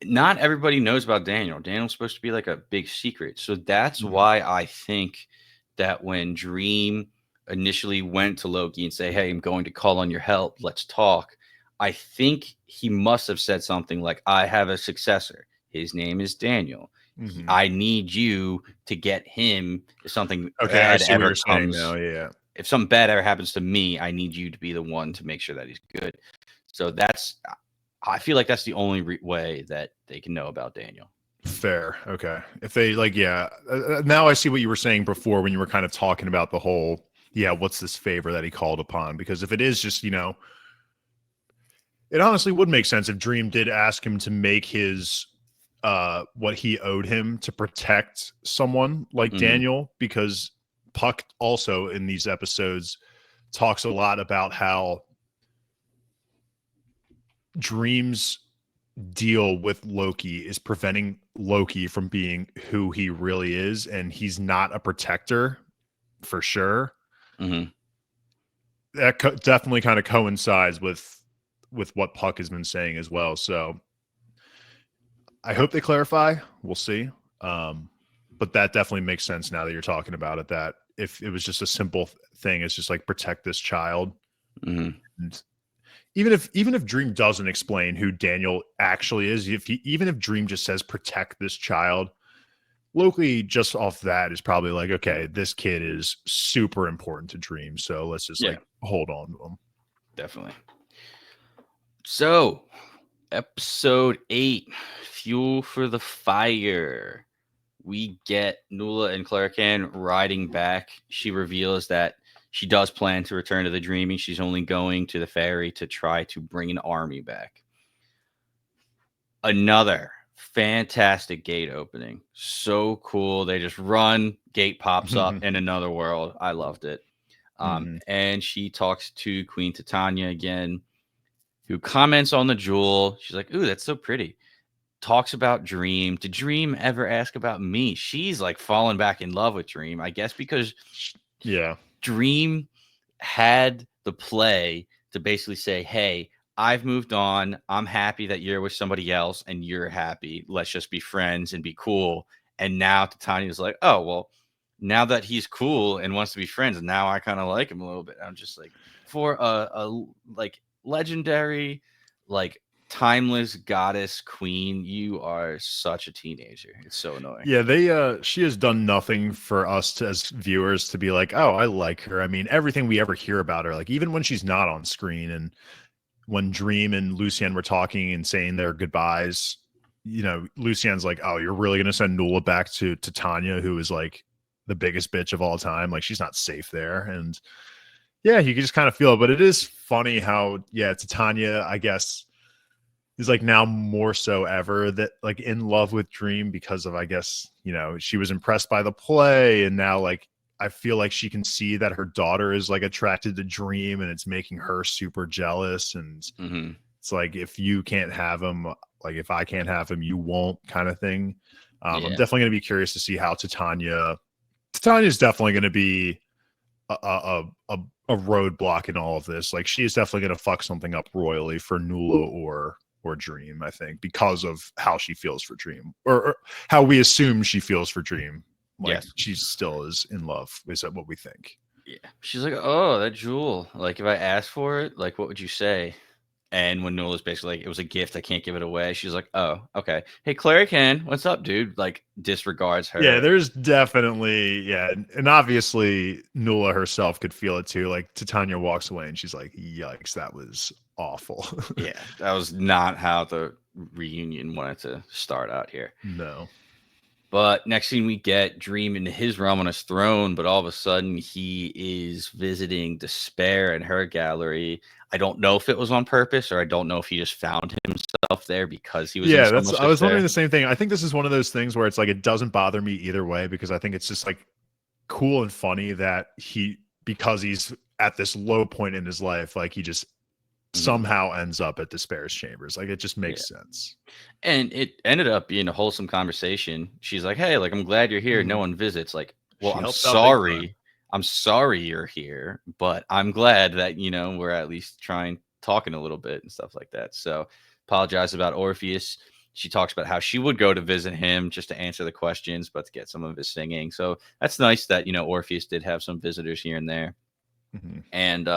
not everybody knows about Daniel. Daniel's supposed to be like a big secret. So that's Mhm. why I think that when Dream initially went to Loki and say, "Hey, I'm going to call on your help. Let's talk." I think he must have said something like, "I have a successor. His name is Daniel. Mhm. I need you to get him if something Okay, I bad see what ever you're saying now. comes. Yeah. If something bad ever happens to me, I need you to be the one to make sure that he's good." So I feel like that's the only way that they can know about Daniel. Fair. Okay. If they like, yeah. Now I see what you were saying before when you were kind of talking about the whole, yeah, what's this favor that he called upon? Because if it is just, it honestly would make sense if Dream did ask him to make his what he owed him to protect someone like Mhm. Daniel, because Puck also in these episodes talks a lot about how Dream's deal with Loki is preventing Loki from being who he really is, and he's not a protector for sure. Mhm. That definitely kind of coincides with what Puck has been saying as well. So I hope they clarify. We'll see. But that definitely makes sense now that you're talking about it. That if it was just a simple thing, it's just like protect this child. Mhm. And even if Dream doesn't explain who Daniel actually is, even if Dream just says protect this child, locally just off that is probably like, okay, this kid is super important to Dream, so let's just Yeah, like hold on to him. definitely. So, episode 8, Fuel for the Fire. We get Nuala and Clarican riding back. She reveals that she does plan to return to the Dreaming. She's only going to the ferry to try to bring an army back. Another fantastic gate opening. So cool. They just run, gate pops up in another world. I loved it. Mhm. And she talks to Queen Titania again, who comments on the jewel. She's like, "Ooh, that's so pretty." Talks about Dream. Did Dream ever ask about me? She's like falling back in love with Dream, I guess, because Yeah. Dream had the play to basically say, "Hey, I've moved on. I'm happy that you're with somebody else and you're happy. Let's just be friends and be cool." And now Titania's like, "Oh, well, now that he's cool and wants to be friends, now I kind of like him a little bit." I'm just like, for a like legendary, like timeless goddess queen, you are such a teenager. It's so annoying. Yeah, she has done nothing for us as viewers to be like, "Oh, I like her." I mean, everything we ever hear about her, like even when she's not on screen and when Dream and Lucian were talking and saying their goodbyes, Lucian's like, "Oh, you're really gonna send Nuala back to Tanya, who is like the biggest bitch of all time? Like she's not safe there." And yeah, you can just kind of feel it. But it is funny how, yeah, Titania, I guess, is like now more so ever that like in love with Dream because of, I guess, she was impressed by the play, and now like I feel like she can see that her daughter is like attracted to Dream and it's making her super jealous. And Hmm. it's like, if you can't have him, like if I can't have him, you won't, kind of thing. I'm Yeah. definitely going to be curious to see how Titania is definitely going to be a roadblock in all of this. Like she is definitely going to fuck something up royally for Nuala or Dream, I think, because of how she feels for Dream, or how we assume she feels for Dream. Like Yes. she still is in love. Is that what we think? Yeah. She's like, "Oh, that jewel. Like, if I asked for it, like, what would you say?" And when Nola's basically like, "It was a gift. I can't give it away." She's like, "Oh, okay. Hey, Claire Ken, what's up, dude?" Like, disregards Yeah, her. there's definitely, yeah, and obviously Nuala herself could feel it too. Like Titania walks away and she's like, "Yikes, that was awful." Yeah, that was not how the reunion wanted to start out here. No. But next thing we get Dream in his realm on his throne, but all of a sudden he is visiting Despair in her gallery. I don't know if it was on purpose or I don't know if he just found himself there because he was in Yeah, so that's much I was wondering despair. the same thing. I think this is one of those things where it's like it doesn't bother me either way, because I think it's just like cool and funny that because he's at this low point in his life, like he just somehow ends up at Despair's chambers. Like, it just Yeah. makes sense. And it ended up being a wholesome conversation. She's like, "Hey, like I'm glad you're here. No one visits." Like, well, She I'm helps out big time. sorry. I'm sorry you're here, but I'm glad that, we're at least talking a little bit and stuff like that. So apologize about Orpheus. She talks about how she would go to visit him just to answer the questions, but to get some of his singing. So that's nice that, Orpheus did have some visitors here and there. And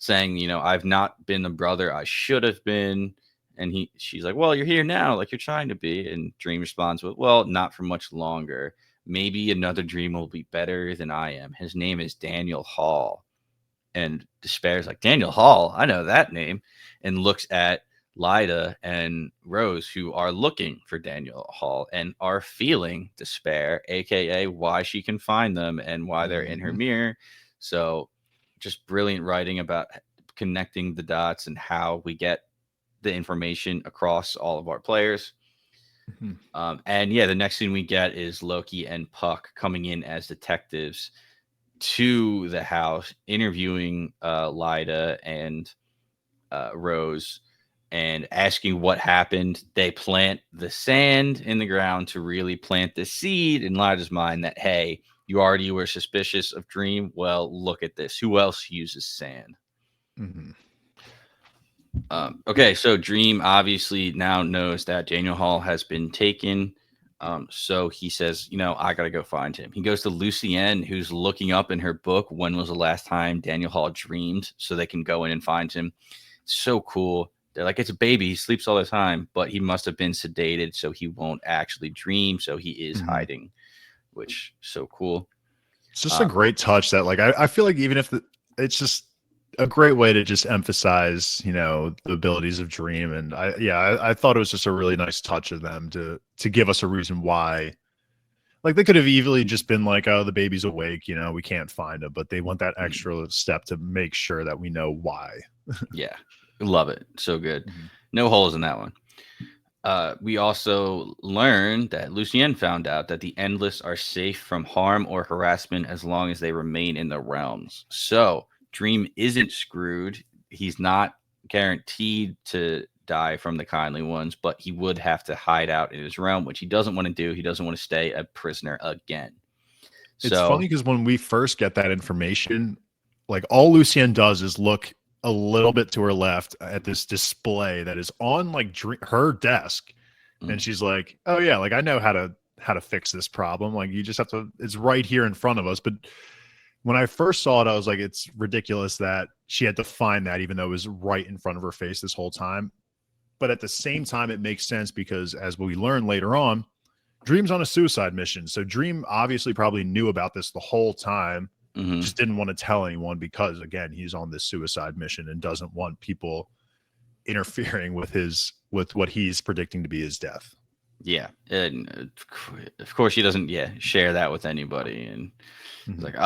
saying, I've not been the brother I should have been. And she's like, well, you're here now, like you're trying to be. And Dream responds with, well, not for much longer. Maybe another dream will be better than I am. His name is Daniel Hall. And Despair's like, Daniel Hall? I know that name. And looks at Lyda and Rose, who are looking for Daniel Hall and are feeling despair, aka why she can find them and why they're in her mirror. So just brilliant writing about connecting the dots and how we get the information across all of our players. And yeah, the next thing we get is Loki and Puck coming in as detectives to the house, interviewing Lyda and Rose and asking what happened. They plant the sand in the ground to really plant the seed in Lyda's mind that, hey, you already were suspicious of Dream. Well, look at this. Who else uses sand? Okay, so Dream obviously now knows that Daniel Hall has been taken. So he says, I got to go find him. He goes to Lucienne, who's looking up in her book, when was the last time Daniel Hall dreamed, so they can go in and find him. It's so cool. They're like, it's a baby. He sleeps all the time, but he must have been sedated, so he won't actually dream. So he is hiding, which is so cool. It's just a great touch that, like, I feel like even if it's just a great way to just emphasize, the abilities of Dream. And I thought it was just a really nice touch of them to give us a reason why. Like, they could have easily just been like, oh, the baby's awake, we can't find him, but they want that extra step to make sure that we know why. Yeah, love it. So good. No holes in that one. We also learned that Lucienne found out that the Endless are safe from harm or harassment as long as they remain in the realms. So Dream isn't screwed. He's not guaranteed to die from the Kindly Ones, but he would have to hide out in his realm, which he doesn't want to do. He doesn't want to stay a prisoner again. It's funny because when we first get that information, like, all Lucienne does is look a little bit to her left at this display that is on, like, her desk, and she's like, oh yeah, like, I know how to fix this problem. Like, you just have to, it's right here in front of us. But when I first saw it, I was like, it's ridiculous that she had to find that, even though it was right in front of her face this whole time. But at the same time, it makes sense because, as we learn later on, Dream's on a suicide mission. So Dream obviously probably knew about this the whole time, just didn't want to tell anyone because, again, he's on this suicide mission and doesn't want people interfering with what he's predicting to be his death. Yeah. And of course he doesn't share that with anybody. And he's like,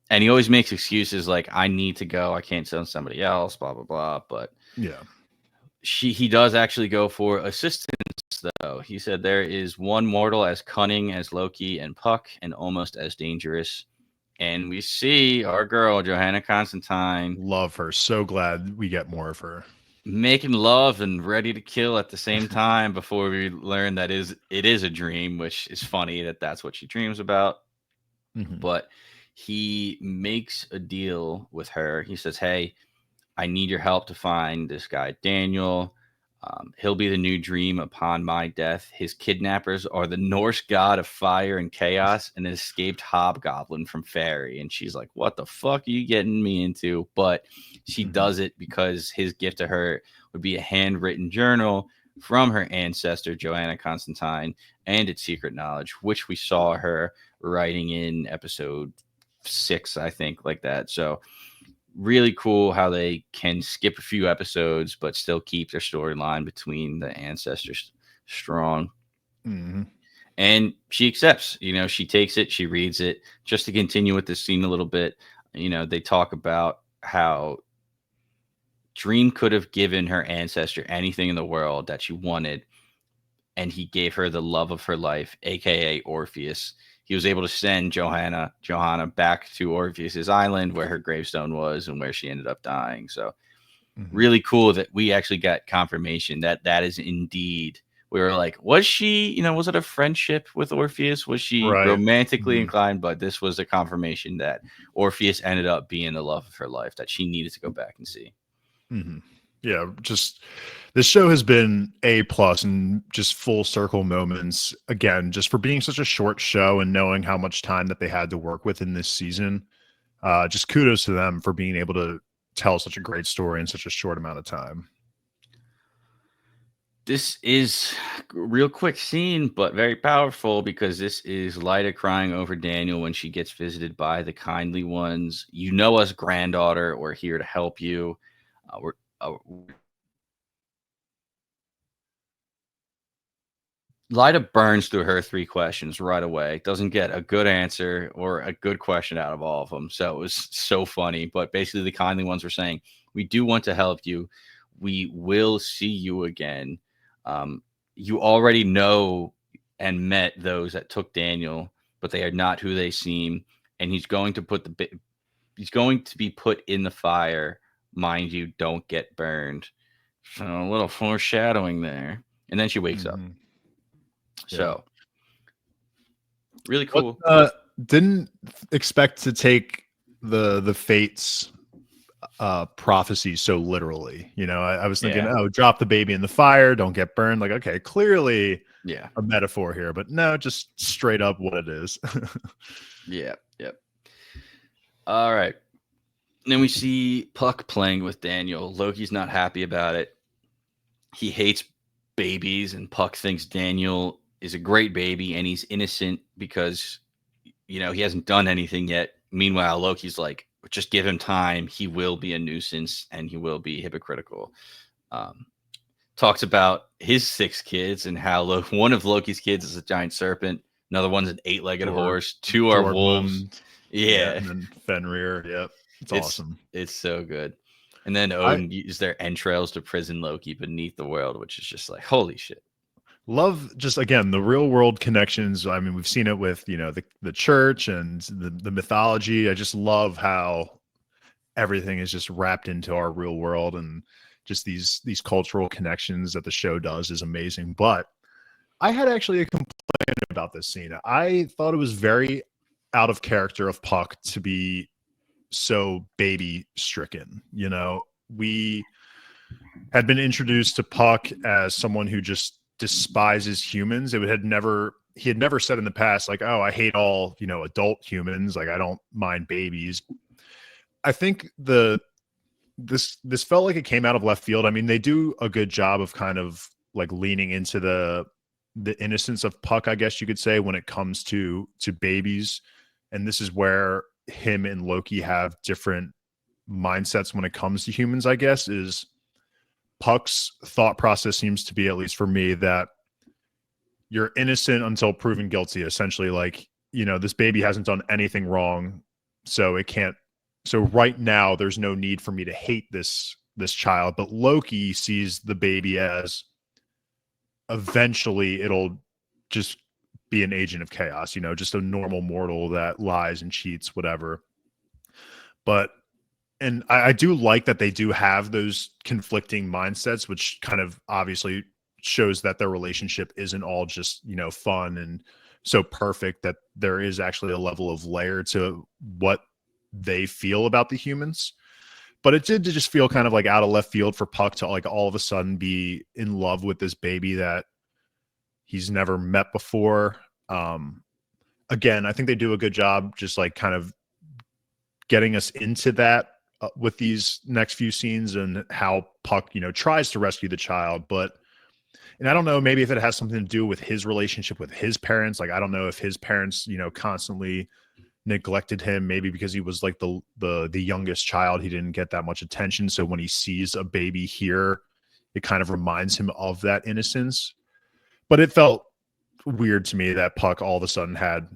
and he always makes excuses like, I need to go, I can't send somebody else, blah blah blah. But yeah, he does actually go for assistance, though. He said there is one mortal as cunning as Loki and Puck and almost as dangerous. And we see our girl, Johanna Constantine. Love her. So glad we get more of her. Making love and ready to kill at the same time before we learn that it is a dream, which is funny that that's what she dreams about. But he makes a deal with her. He says, hey, I need your help to find this guy, Daniel. He'll be the new Dream upon my death. His kidnappers are the Norse god of fire and chaos and an escaped hobgoblin from Fairy. And she's like, what the fuck are you getting me into? But she does it because his gift to her would be a handwritten journal from her ancestor, Johanna Constantine, and its secret knowledge, which we saw her writing in episode 6, I think, like that. So really cool how they can skip a few episodes but still keep their storyline between the ancestors strong. And she accepts, she takes it, she reads it. Just to continue with this scene a little bit, they talk about how Dream could have given her ancestor anything in the world that she wanted, and he gave her the love of her life, aka Orpheus. He was able to send Johanna back to Orpheus's island where her gravestone was and where she ended up dying. So Mhm. really cool that we actually got confirmation that that is indeed. We were like, was she, was it a friendship with Orpheus? Was she Right. romantically Mhm. inclined? But this was a confirmation that Orpheus ended up being the love of her life that she needed to go back and see. Mhm. Yeah, just this show has been A plus and just full circle moments. Again, just for being such a short show and knowing how much time that they had to work with in this season. Just kudos to them for being able to tell such a great story in such a short amount of time. This is a real quick scene, but very powerful because this is Lyda crying over Daniel when she gets visited by the kindly ones. You know us, granddaughter. We're here to help you. We're Lyda burns through her 3 questions right away. Doesn't get a good answer or a good question out of all of them. So it was so funny. But basically, the kindly ones were saying, "We do want to help you. We will see you again. Um, you already know and met those that took Daniel, but they are not who they seem. And he's going to be put in the fire. Mind you, don't get burned." So a little foreshadowing there. And then she wakes up. Mhm. Yeah. So really What cool. didn't expect to take the fates prophecy so literally. I was thinking, Yeah. oh, drop the baby in the fire, don't get burned. Like, okay, clearly Yeah. a metaphor here, but no, just straight up what it is. Yeah. Yep. All right. Then we see Puck playing with Daniel. Loki's not happy about it. He hates babies, and Puck thinks Daniel is a great baby and he's innocent because, he hasn't done anything yet. Meanwhile, Loki's like, just give him time. He will be a nuisance and he will be hypocritical. Um, Talks about his 6 kids and how one of Loki's kids is a giant serpent, another one's an 8-legged Dor horse, 2 are wolves. Dormund, yeah, Yeah, and then Fenrir. Yep, it's it's awesome. it's so good. And then I Odin used their entrails to prison Loki beneath the world, which is just like holy shit. love just again the real world connections. I mean, we've seen it with the church and the mythology. I just love how everything is just wrapped into our real world, and just these cultural connections that the show does is amazing. But I had actually a complaint about this scene. I thought it was very out of character of Puck to be so baby stricken. We had been introduced to Puck as someone who just despises humans. He had never said in the past, like, oh, I hate all, adult humans. Like, I don't mind babies. I think this felt like it came out of left field. I mean, they do a good job of kind of like leaning into the innocence of Puck, I guess you could say, when it comes to babies. And this is where him and Loki have different mindsets when it comes to humans, I guess, is Puck's thought process seems to be, at least for me, that you're innocent until proven guilty. Essentially, like, this baby hasn't done anything wrong, so it can't. So right now, there's no need for me to hate this child. But Loki sees the baby as eventually it'll just be an agent of chaos, just a normal mortal that lies and cheats, whatever. But and I do like that they do have those conflicting mindsets, which kind of obviously shows that their relationship isn't all just, fun and so perfect, that there is actually a level of layer to what they feel about the humans. But it did just feel kind of like out of left field for Puck to like all of a sudden be in love with this baby that he's never met before. Um, Again, I think they do a good job just like kind of getting us into that with these next few scenes, and how Puck, tries to rescue the child. But, and I don't know, maybe if it has something to do with his relationship with his parents. Like, I don't know if his parents, constantly neglected him, maybe because he was like the youngest child, he didn't get that much attention. So when he sees a baby here, it kind of reminds him of that innocence. But it felt weird to me that Puck all of a sudden had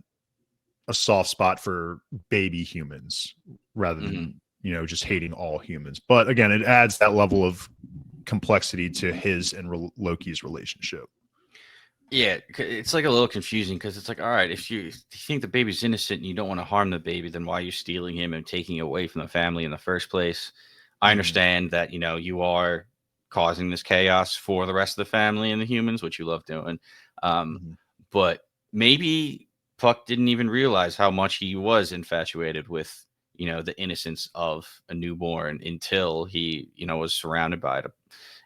a soft spot for baby humans rather Hmm. than just hating all humans. But again, it adds that level of complexity to his and Loki's relationship. Yeah, it's like a little confusing because it's like, all right, if you think the baby's innocent and you don't want to harm the baby, then why are you stealing him and taking away from the family in the first place? I understand that, you are causing this chaos for the rest of the family and the humans, which you love doing. But maybe Puck didn't even realize how much he was infatuated with, the innocence of a newborn until he, was surrounded by it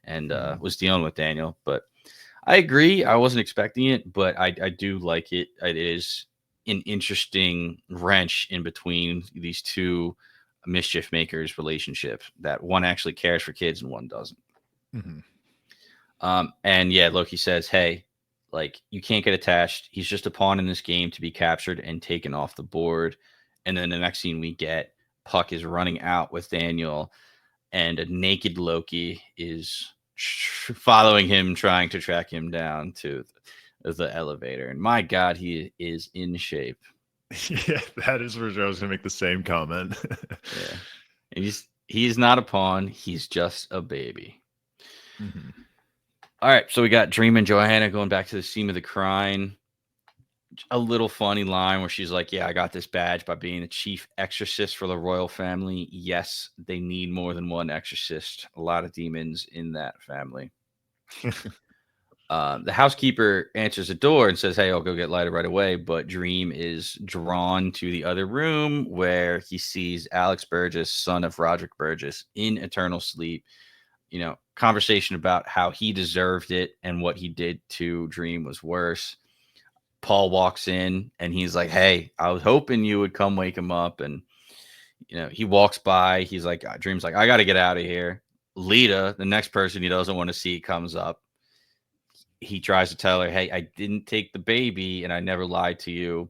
and was dealing with Daniel. But I agree. I wasn't expecting it, but I do like it. It is an interesting wrench in between these two mischief makers relationship, that one actually cares for kids and one doesn't. And yeah, Loki says, hey, like, you can't get attached. He's just a pawn in this game to be captured and taken off the board. And then the next scene we get, Puck is running out with Daniel, and a naked Loki is following him, trying to track him down to the elevator. And my God, he is in shape. Yeah, that is for sure. I was gonna make the same comment. Yeah, and he's not a pawn. He's just a baby. All right, so we got Dream and Johanna going back to the scene of the crime. A little funny line where she's like, yeah, I got this badge by being the chief exorcist for the royal family. Yes, they need more than one exorcist. A lot of demons in that family. The housekeeper answers the door and says, hey, I'll go get lighter right away. But Dream is drawn to the other room where he sees Alex Burgess, son of Roderick Burgess, in eternal sleep. Conversation about how he deserved it and what he did to Dream was worse. Paul walks in and he's like, hey, I was hoping you would come wake him up. And, he walks by. He's like, Dream's like, I got to get out of here. Lita, the next person he doesn't want to see, comes up. He tries to tell her, hey, I didn't take the baby and I never lied to you.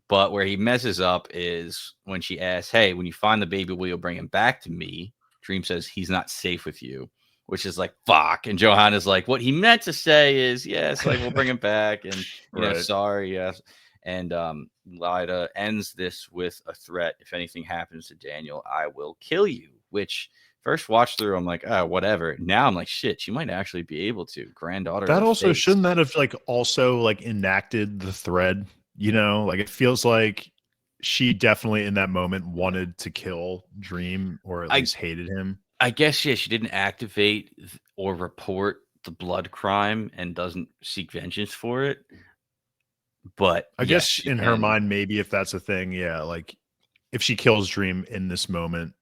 But where he messes up is when she asks, hey, when you find the baby, will you bring him back to me? Dream says he's not safe with you, which is like, fuck. And Johanna's like, what he meant to say is, yes, like, we'll bring him back. And, Right. sorry, yes. And Lida ends this with a threat. If anything happens to Daniel, I will kill you, which first watch through, I'm like, oh, whatever. Now I'm like, shit, she might actually be able to. Granddaughter. That also shouldn't that have also enacted the thread? Like, it feels like she definitely in that moment wanted to kill Dream, or at least hated him. I guess, yeah, she didn't activate or report the blood crime and doesn't seek vengeance for it. But I guess in her mind, maybe if that's a thing, yeah, like if she kills Dream in this moment,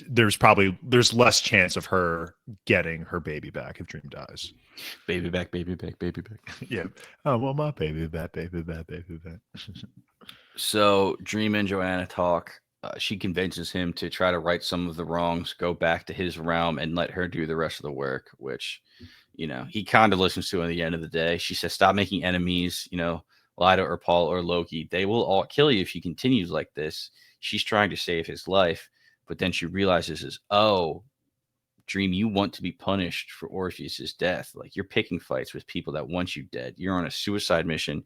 there's less chance of her getting her baby back if Dream dies. Baby back, baby back, baby back. Yeah. I want my baby back, baby back, baby back. So Dream and Johanna talk. She convinces him to try to right some of the wrongs, go back to his realm, and let her do the rest of the work, which, he kind of listens to at the end of the day. She says, stop making enemies, Lida or Paul or Loki. They will all kill you if she continues like this. She's trying to save his life. But then she realizes, oh, Dream, you want to be punished for Orpheus's death. Like, you're picking fights with people that want you dead. You're on a suicide mission,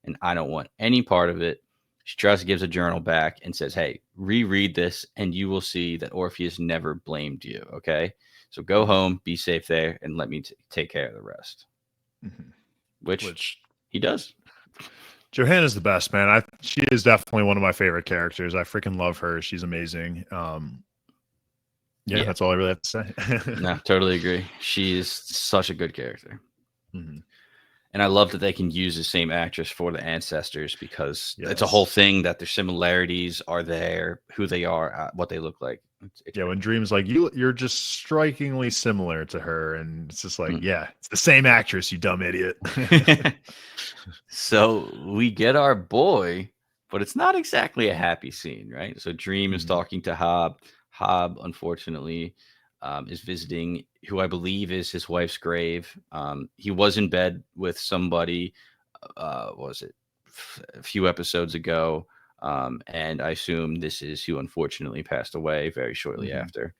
and I don't want any part of it. She tries to give the journal back and says, hey, reread this, and you will see that Orpheus never blamed you, okay? So go home, be safe there, and let me take care of the rest. Which he does. Johanna's the best, man. She is definitely one of my favorite characters. I freaking love her. She's amazing. Yeah, that's all I really have to say. No, totally agree. She is such a good character. And I love that they can use the same actress for the ancestors, because it's a whole thing that their similarities are there, who they are, what they look like. Yeah, when Dream's like, you're just strikingly similar to her, and it's just like, yeah, it's the same actress, you dumb idiot. So we get our boy, but it's not exactly a happy scene, right? So Dream is talking to Hob. Hob, unfortunately, is visiting who I believe is his wife's grave. He was in bed with somebody, what was it, a few episodes ago. And I assume this is who unfortunately passed away very shortly after.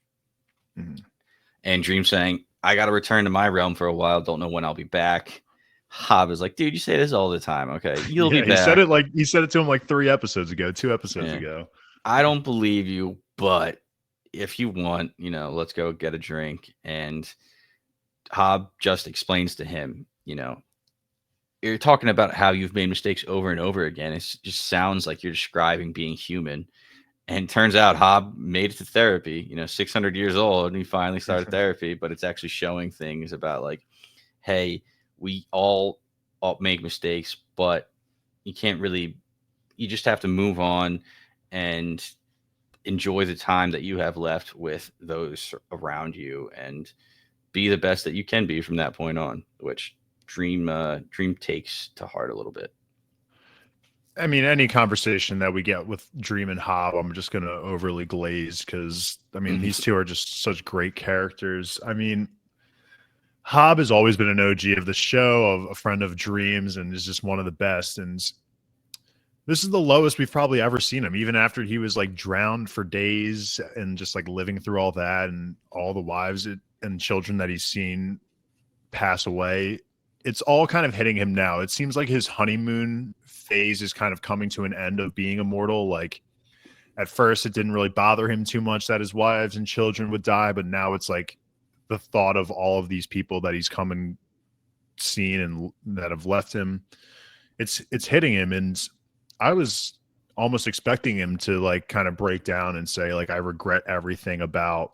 And Dream saying, I got to return to my realm for a while. Don't know when I'll be back. Hob is like, dude, you say this all the time. Okay, you'll be back. He said it to him 2 episodes ago. I don't believe you, but if you want, let's go get a drink. And Hob just explains to him, you're talking about how you've made mistakes over and over again. It just sounds like you're describing being human. And turns out Hob made it to therapy, 600 years old, and he finally started therapy. But it's actually showing things about like, hey, we all make mistakes, but you can't really, you just have to move on and enjoy the time that you have left with those around you and be the best that you can be from that point on, which Dream takes to heart a little bit. I mean, any conversation that we get with Dream and Hob, I'm just going to overly glaze because, I mean, these two are just such great characters. I mean, Hob has always been an OG of the show, of a friend of Dream's, and is just one of the best. And this is the lowest we've probably ever seen him, even after he was like drowned for days and just like living through all that and all the wives and children that he's seen pass away. It's all kind of hitting him now. It seems like his honeymoon phase is kind of coming to an end of being immortal. Like at first, it didn't really bother him too much that his wives and children would die, but now it's like the thought of all of these people that he's come and seen and that have left him. It's hitting him, and I was almost expecting him to like kind of break down and say like I regret everything about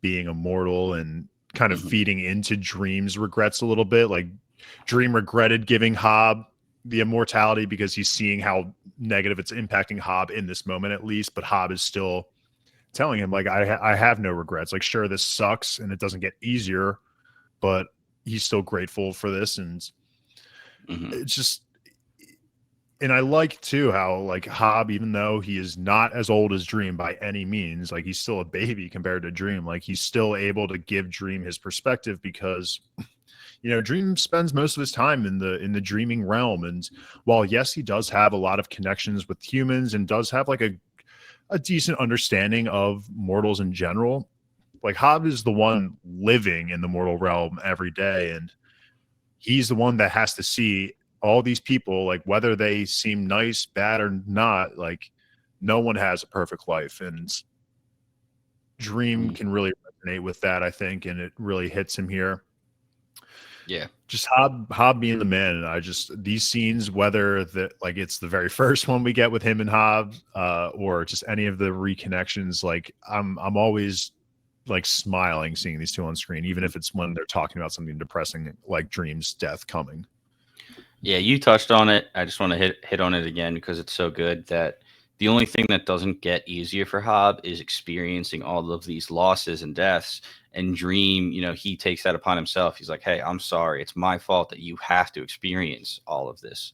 being immortal, and kind of feeding into Dream's regrets a little bit. Like Dream regretted giving Hob the immortality because he's seeing how negative it's impacting Hob in this moment at least, but Hob is still telling him like I have no regrets. Like sure, this sucks and it doesn't get easier, but he's still grateful for this. And it's just, and I like too how like Hob, even though he is not as old as Dream by any means, like he's still a baby compared to Dream, like he's still able to give Dream his perspective because Dream spends most of his time in the dreaming realm. And while yes, he does have a lot of connections with humans and does have like a decent understanding of mortals in general, like Hob is the one living in the mortal realm every day, and he's the one that has to see all these people, like whether they seem nice, bad, or not. Like no one has a perfect life, and Dream can really resonate with that, I think, and it really hits him here. Yeah, just Hob being the man. And I just, these scenes, whether like it's the very first one we get with him and Hob, or just any of the reconnections, like I'm always like smiling seeing these two on screen, even if it's when they're talking about something depressing like Dream's death coming. Yeah, you touched on it. I just want to hit on it again because it's so good that the only thing that doesn't get easier for Hob is experiencing all of these losses and deaths. And Dream, he takes that upon himself. He's like, hey, I'm sorry. It's my fault that you have to experience all of this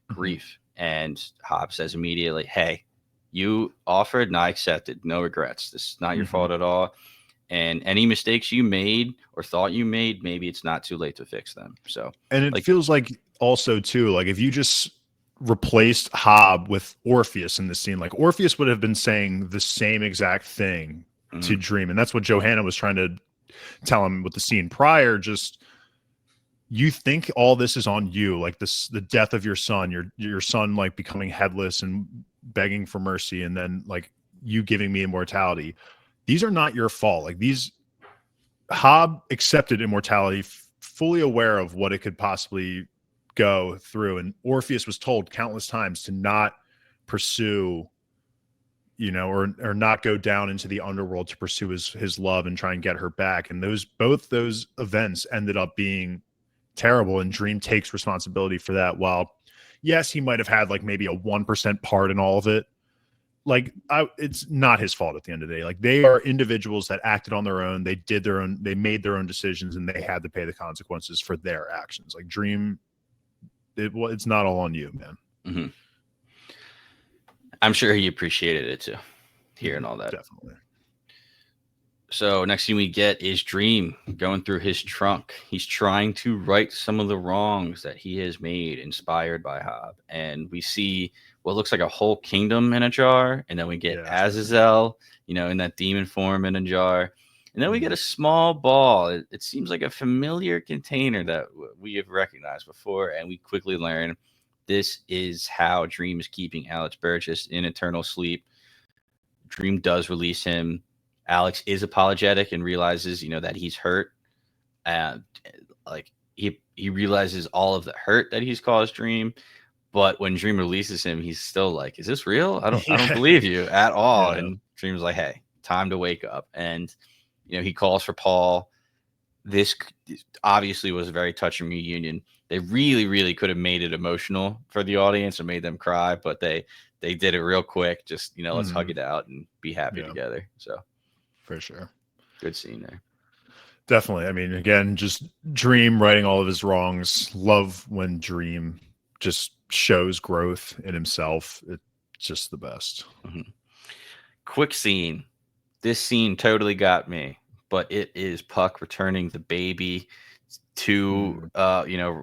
grief. And Hob says immediately, hey, you offered and I accepted. No regrets. This is not your fault at all. And any mistakes you made or thought you made, maybe it's not too late to fix them. So, and it feels like also too, like if you just replaced Hob with Orpheus in this scene, like Orpheus would have been saying the same exact thing to Dream. And that's what Johanna was trying to tell him with the scene prior. Just, you think all this is on you, like this, the death of your son, your son like becoming headless and begging for mercy, and then like you giving me immortality. These are not your fault. Like these, Hob accepted immortality, fully aware of what it could possibly go through. And Orpheus was told countless times to not pursue, or not go down into the underworld to pursue his love and try and get her back. And both those events ended up being terrible. And Dream takes responsibility for that. While yes, he might have had like maybe a 1% part in all of it. Like it's not his fault at the end of the day. Like they are individuals that acted on their own. They made their own decisions, and they had to pay the consequences for their actions. Like Dream, it's not all on you, man. I'm sure he appreciated it too, hearing all that. Definitely. So next thing we get is Dream going through his trunk. He's trying to right some of the wrongs that he has made, inspired by Hob. And we see what looks like a whole kingdom in a jar. And then we get Azazel, in that demon form in a jar. And then we get a small ball. It seems like a familiar container that we have recognized before. And we quickly learn this is how Dream is keeping Alex Burgess in eternal sleep. Dream does release him. Alex is apologetic and realizes, that he's hurt. And like he realizes all of the hurt that he's caused Dream. But when Dream releases him, he's still like, "Is this real? I don't Yeah. believe you at all." Yeah. And Dream's like, "Hey, time to wake up." And he calls for Paul. This obviously was a very touching reunion. They really, really could have made it emotional for the audience or made them cry, but they did it real quick. Just let's hug it out and be happy Yeah, together. So for sure. good scene there. Definitely. I mean, again, just Dream righting all of his wrongs. Love when Dream just shows growth in himself. It's just the best. Mm-hmm. Quick scene. This scene totally got me, but it is Puck returning the baby to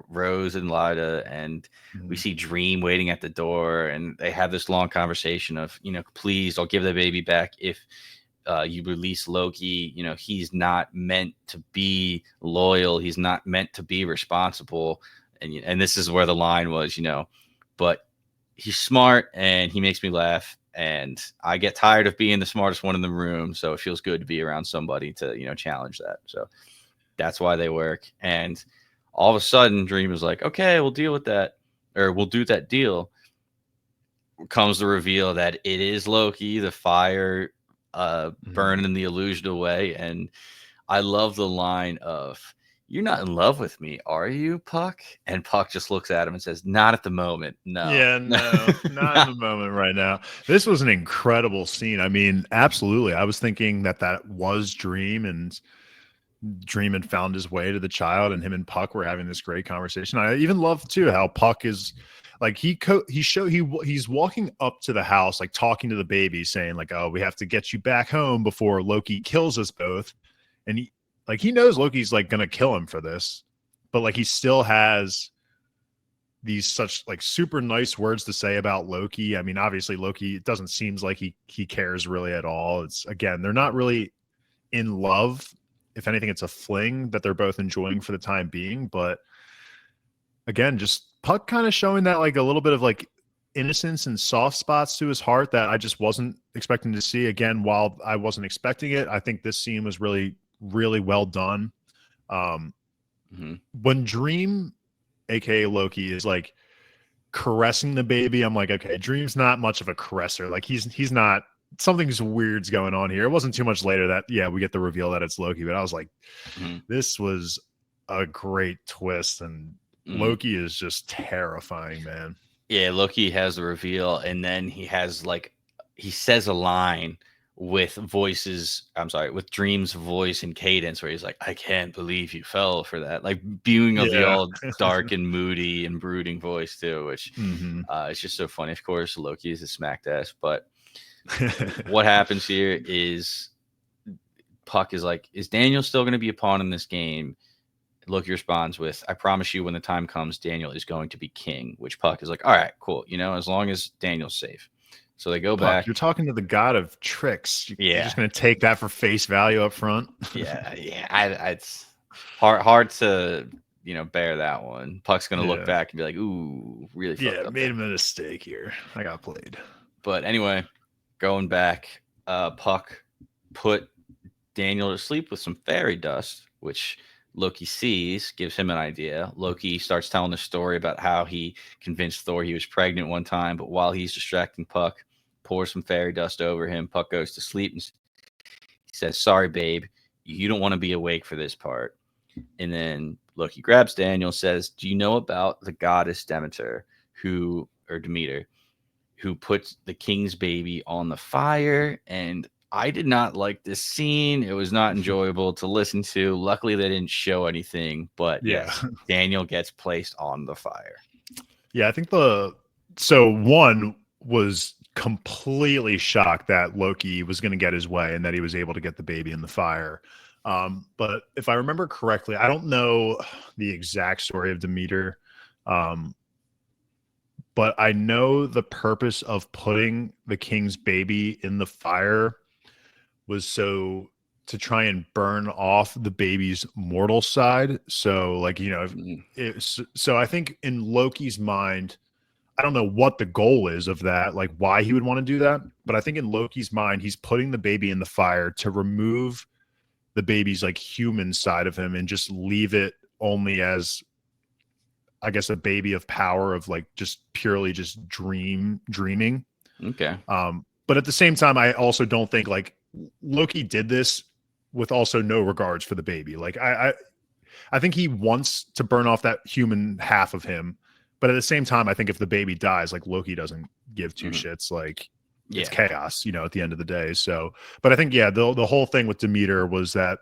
Rose and Lida, and we see Dream waiting at the door, and they have this long conversation of please, I'll give the baby back if you release Loki. He's not meant to be loyal, he's not meant to be responsible, and this is where the line was, but he's smart and he makes me laugh, and I get tired of being the smartest one in the room, so it feels good to be around somebody to challenge that. So that's why they work. And all of a sudden Dream is like, okay, we'll deal with that, or we'll do that deal. Comes the reveal that it is Loki, the fire burning the illusion away. And I love the line of, "You're not in love with me, are you, Puck?" And Puck just looks at him and says, "Not at the moment. No." Yeah, no, not in the moment right now. This was an incredible scene. I mean, absolutely. I was thinking that was Dream, and Dream had found his way to the child, and him and Puck were having this great conversation. I even love too how Puck is like he's walking up to the house, like talking to the baby, saying like, "Oh, we have to get you back home before Loki kills us both." And he knows Loki's like gonna kill him for this, but like he still has these such like super nice words to say about Loki. I mean, obviously Loki, it doesn't seem like he cares really at all. It's, again, they're not really in love. If anything, it's a fling that they're both enjoying for the time being. But again, just Puck kind of showing that like a little bit of like innocence and soft spots to his heart that I just wasn't expecting to see. Again, while I wasn't expecting it, I think this scene was really, really well done. When Dream, aka Loki, is like caressing the baby, I'm like, okay, Dream's not much of a caresser. Like he's not, something's weird's going on here. It wasn't too much later that we get the reveal that it's Loki, but I was like, this was a great twist, and Loki is just terrifying, man. Yeah, Loki has the reveal, and then he says a line with Dream's voice and cadence where he's like, "I can't believe you fell for that," like viewing of the all dark and moody and brooding voice too, which it's just so funny. Of course, Loki is a smacked ass, but what happens here is Puck is like, "Is Daniel still going to be a pawn in this game?" Loki responds with, "I promise you when the time comes, Daniel is going to be king," which Puck is like, "All right, cool. As long as Daniel's safe." So they go back. You're talking to the god of tricks. You're just going to take that for face value up front. Yeah. It's hard to bear that one. Puck's going to look back and be like, "Ooh, really fucked up. Made him a mistake here. I got played." But anyway, going back, Puck put Daniel to sleep with some fairy dust, which Loki sees, gives him an idea. Loki starts telling a story about how he convinced Thor he was pregnant one time, but while he's distracting Puck, pours some fairy dust over him. Puck goes to sleep and he says, "Sorry, babe, you don't want to be awake for this part." And then Loki grabs Daniel and says, "Do you know about the goddess Demeter, Demeter, who puts the king's baby on the fire?" And I did not like this scene. It was not enjoyable to listen to. Luckily, they didn't show anything. But yes, Daniel gets placed on the fire. Yeah, I think one was completely shocked that Loki was going to get his way and that he was able to get the baby in the fire. But if I remember correctly, I don't know the exact story of Demeter. But I know the purpose of putting the king's baby in the fire was to try and burn off the baby's mortal side. So like, so I think in Loki's mind, I don't know what the goal is of that, like why he would want to do that. But I think in Loki's mind, he's putting the baby in the fire to remove the baby's like human side of him and just leave it only as, I guess, a baby of power of like just purely just dreaming. Okay. But at the same time, I also don't think like Loki did this with also no regards for the baby. Like I think he wants to burn off that human half of him, but at the same time, I think if the baby dies, like Loki doesn't give two shits. Like it's chaos, at the end of the day. So, but I think the whole thing with Demeter was that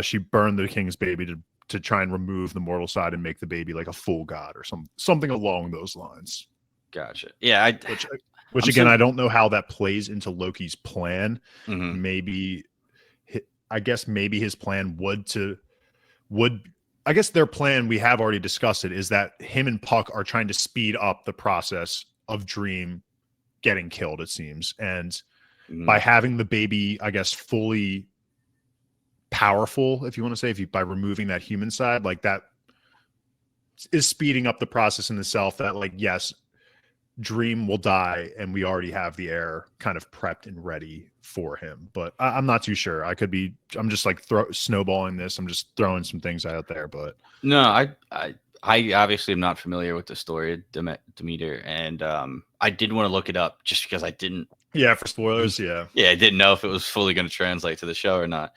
she burned the king's baby to try and remove the mortal side and make the baby like a full god or something along those lines. Gotcha. Yeah, which again, I don't know how that plays into Loki's plan. Mm-hmm. Maybe his plan I guess their plan, we have already discussed it, is that him and Puck are trying to speed up the process of Dream getting killed, it seems. And by having the baby, I guess, fully powerful, if you want to say, by removing that human side, like that is speeding up the process in itself that, like, yes, Dream will die and we already have the heir kind of prepped and ready for him. But I'm not too sure. I'm just like snowballing this. I'm just throwing some things out there. But no, I obviously am not familiar with the story of Demeter, and I did want to look it up just because I didn't. Yeah, for spoilers. Yeah, I didn't know if it was fully going to translate to the show or not.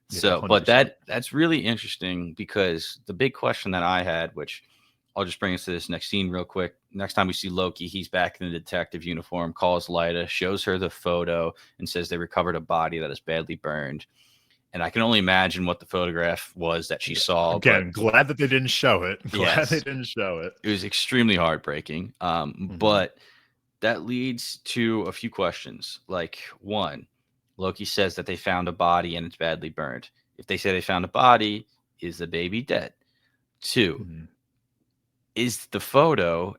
Yeah, so, 100%. But that's really interesting because the big question that I had, which I'll just bring us to this next scene real quick. Next time we see Loki, he's back in the detective uniform, calls Lyta, shows her the photo, and says they recovered a body that is badly burned. And I can only imagine what the photograph was that she saw. Again, glad that they didn't show it. They didn't show it. It was extremely heartbreaking. But that leads to a few questions. Like, one, Loki says that they found a body and it's badly burned. If they say they found a body, is the baby dead? Two, is the photo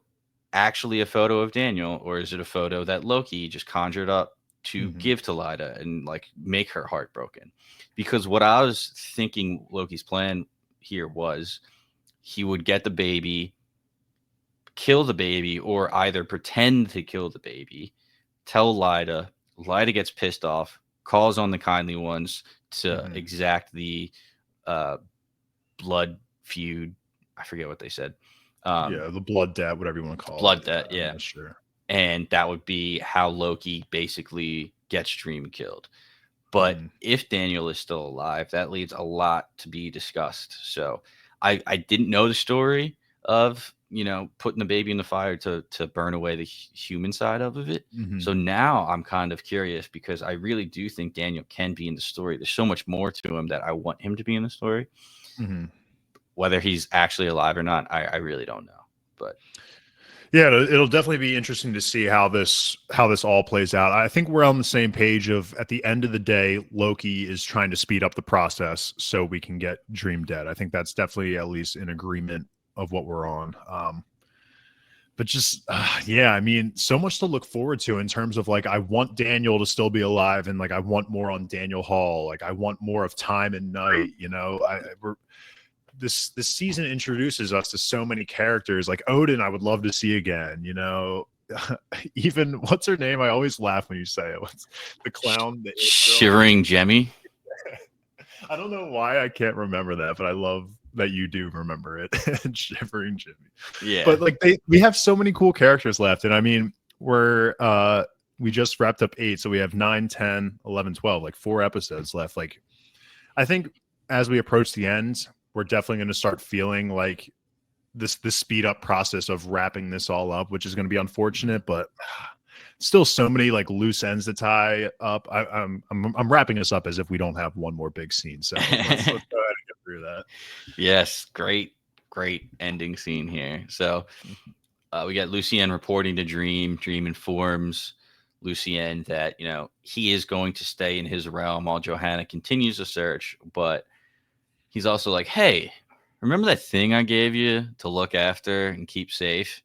actually a photo of Daniel, or is it a photo that Loki just conjured up to give to Lyta and like make her heartbroken? Because what I was thinking Loki's plan here was he would get the baby, kill the baby, or either pretend to kill the baby, tell Lyta. Lyta gets pissed off, calls on the kindly ones to exact the blood feud. I forget what they said. The blood debt, whatever you want to call blood it. debt, yeah. Sure. And that would be how Loki basically gets Dream killed. But if Daniel is still alive, that leaves a lot to be discussed. So I didn't know the story of, putting the baby in the fire to burn away the human side of it. So now I'm kind of curious because I really do think Daniel can be in the story. There's so much more to him that I want him to be in the story. Whether he's actually alive or not, I really don't know. But yeah, it'll definitely be interesting to see how this all plays out. I think we're on the same page of, at the end of the day, Loki is trying to speed up the process so we can get Dream dead. I think that's definitely at least in agreement of what we're on. But just, I mean, so much to look forward to in terms of, like, I want Daniel to still be alive, and like I want more on Daniel Hall. Like I want more of Time and Night. This season introduces us to so many characters. Like Odin, I would love to see again. Even what's her name? I always laugh when you say it. What's the clown? Shivering Jemmy. I don't know why I can't remember that, but I love that you do remember it. Shivering Jimmy. Yeah. But like we have so many cool characters left, and I mean we just wrapped up 8, so we have 9, 10, 11, 12, like 4 episodes left. Like I think as we approach the end, we're definitely going to start feeling like this speed up process of wrapping this all up, which is going to be unfortunate, but still so many like loose ends to tie up. I'm wrapping us up as if we don't have one more big scene. So let's go ahead and get through that. Yes, great ending scene here. So we got Lucien reporting to Dream. Dream informs Lucien that he is going to stay in his realm while Johanna continues the search, but he's also like, hey, remember that thing I gave you to look after and keep safe?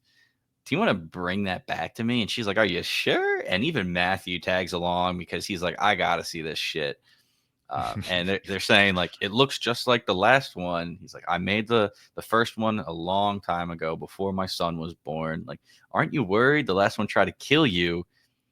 Do you want to bring that back to me? And she's like, are you sure? And even Matthew tags along because he's like, I got to see this shit. And they're saying, like, it looks just like the last one. He's like, I made the first one a long time ago before my son was born. Like, aren't you worried? The last one tried to kill you.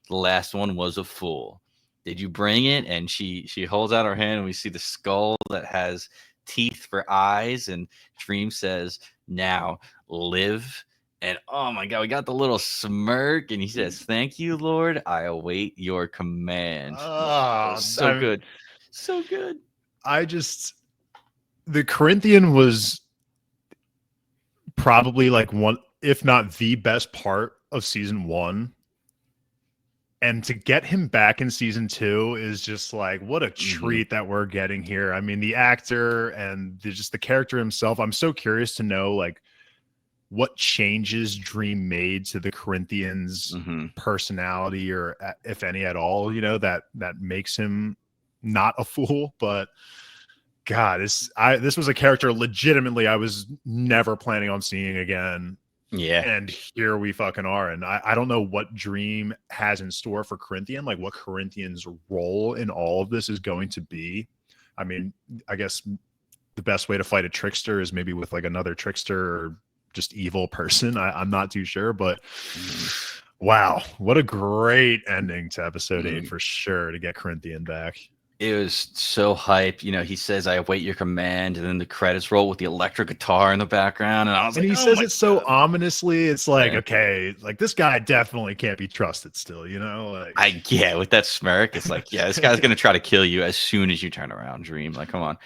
The last one was a fool. Did you bring it? And she holds out her hand and we see the skull that has teeth for eyes, and Dream says, now live. And oh my God, we got the little smirk, and he says, "Thank you, Lord. I await your command." So good. So good. The Corinthian was probably like one, if not the best part of season 1. And to get him back in season 2 is just like, what a treat that we're getting here. I mean, the actor and just the character himself. I'm so curious to know like what changes Dream made to the Corinthians personality, or if any at all, that makes him not a fool. But God, this was a character legitimately I was never planning on seeing again. Yeah. And here we fucking are. And I don't know what Dream has in store for Corinthian, like what Corinthian's role in all of this is going to be. I mean, I guess the best way to fight a trickster is maybe with like another trickster or just evil person. I'm not too sure, but wow, what a great ending to episode 8 for sure, to get Corinthian back. It was so hype. He says, "I await your command," and then the credits roll with the electric guitar in the background. And I was like, he says it so ominously. It's like, okay, like this guy definitely can't be trusted still, Like, with that smirk, it's like, yeah, this guy's going to try to kill you as soon as you turn around, Dream. Like, come on.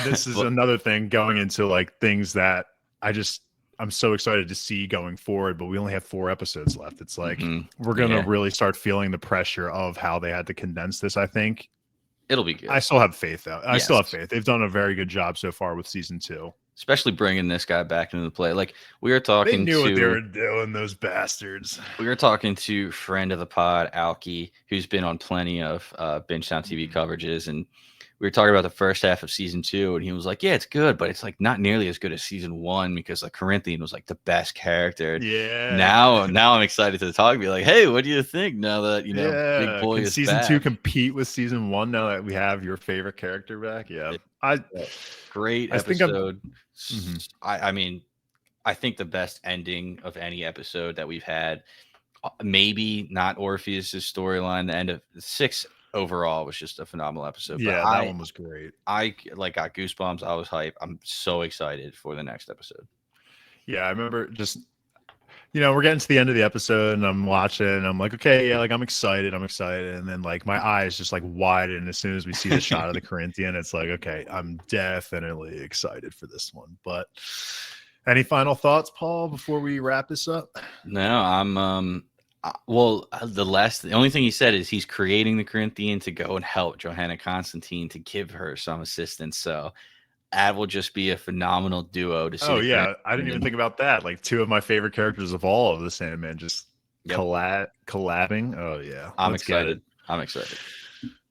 This is another thing going into like things that I'm so excited to see going forward, but we only have 4 episodes left. It's like, we're going to really start feeling the pressure of how they had to condense this, I think. It'll be good. I still have faith, though. I still have faith. They've done a very good job so far with season 2. Especially bringing this guy back into the play. Like, we were talking They knew what they were doing, those bastards. We were talking to friend of the pod, Alki, who's been on plenty of Bingetown TV coverages, and we were talking about the first half of season 2, and he was like, yeah, it's good, but it's like not nearly as good as season 1 because like Corinthian was like the best character. Yeah. Now I'm excited to talk and be like, hey, what do you think now that, Big Boy is season back? 2 compete with season 1 now that we have your favorite character back? Yeah. Great episode. I mean, I think the best ending of any episode that we've had, maybe not Orpheus's storyline, the end of 6 overall was just a phenomenal episode. Yeah, but that one was great. I got goosebumps. I was hyped. I'm so excited for the next episode. Yeah, I remember just, we're getting to the end of the episode and I'm watching and I'm like, okay, yeah, like I'm excited. And then like my eyes just like widen as soon as we see the shot of the Corinthian. It's like, okay, I'm definitely excited for this one. But any final thoughts, Paul, before we wrap this up? No, I'm the only thing he said is he's creating the Corinthian to go and help Johanna Constantine to give her some assistance. So that will just be a phenomenal duo to see. Oh yeah, I didn't even think about that. Like 2 of my favorite characters of all of the Sandman just collabing. Oh yeah, I'm excited. I'm excited.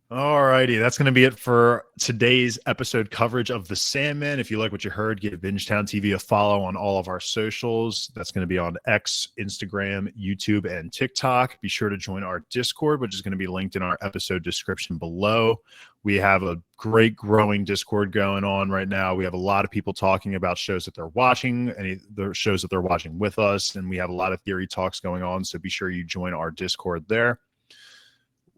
All righty, that's going to be it for today's episode coverage of The Sandman. If you like what you heard, give Bingetown TV a follow on all of our socials. That's going to be on X, Instagram, YouTube, and TikTok. Be sure to join our Discord, which is going to be linked in our episode description below. We have a great growing Discord going on right now. We have a lot of people talking about shows that they're watching, the shows that they're watching with us, and we have a lot of theory talks going on, so be sure you join our Discord there.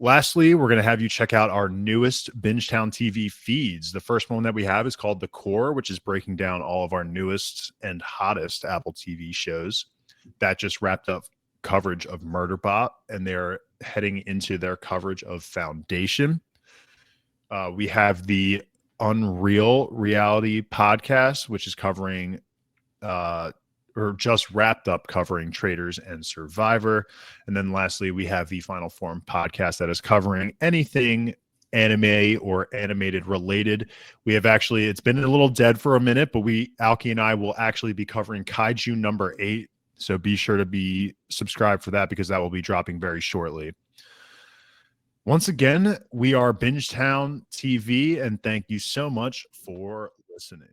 Lastly, we're going to have you check out our newest Bingetown TV feeds. The first one that we have is called The Core, which is breaking down all of our newest and hottest Apple TV shows. That just wrapped up coverage of Murderbot, and they're heading into their coverage of Foundation. We have the Unreal Reality podcast, which is covering or just wrapped up covering Traitors and Survivor. And then lastly, we have the Final Form podcast that is covering anything anime or animated related. We have it's been a little dead for a minute, but Alki and I will actually be covering Kaiju number 8. So be sure to be subscribed for that because that will be dropping very shortly. Once again, we are Bingetown TV, and thank you so much for listening.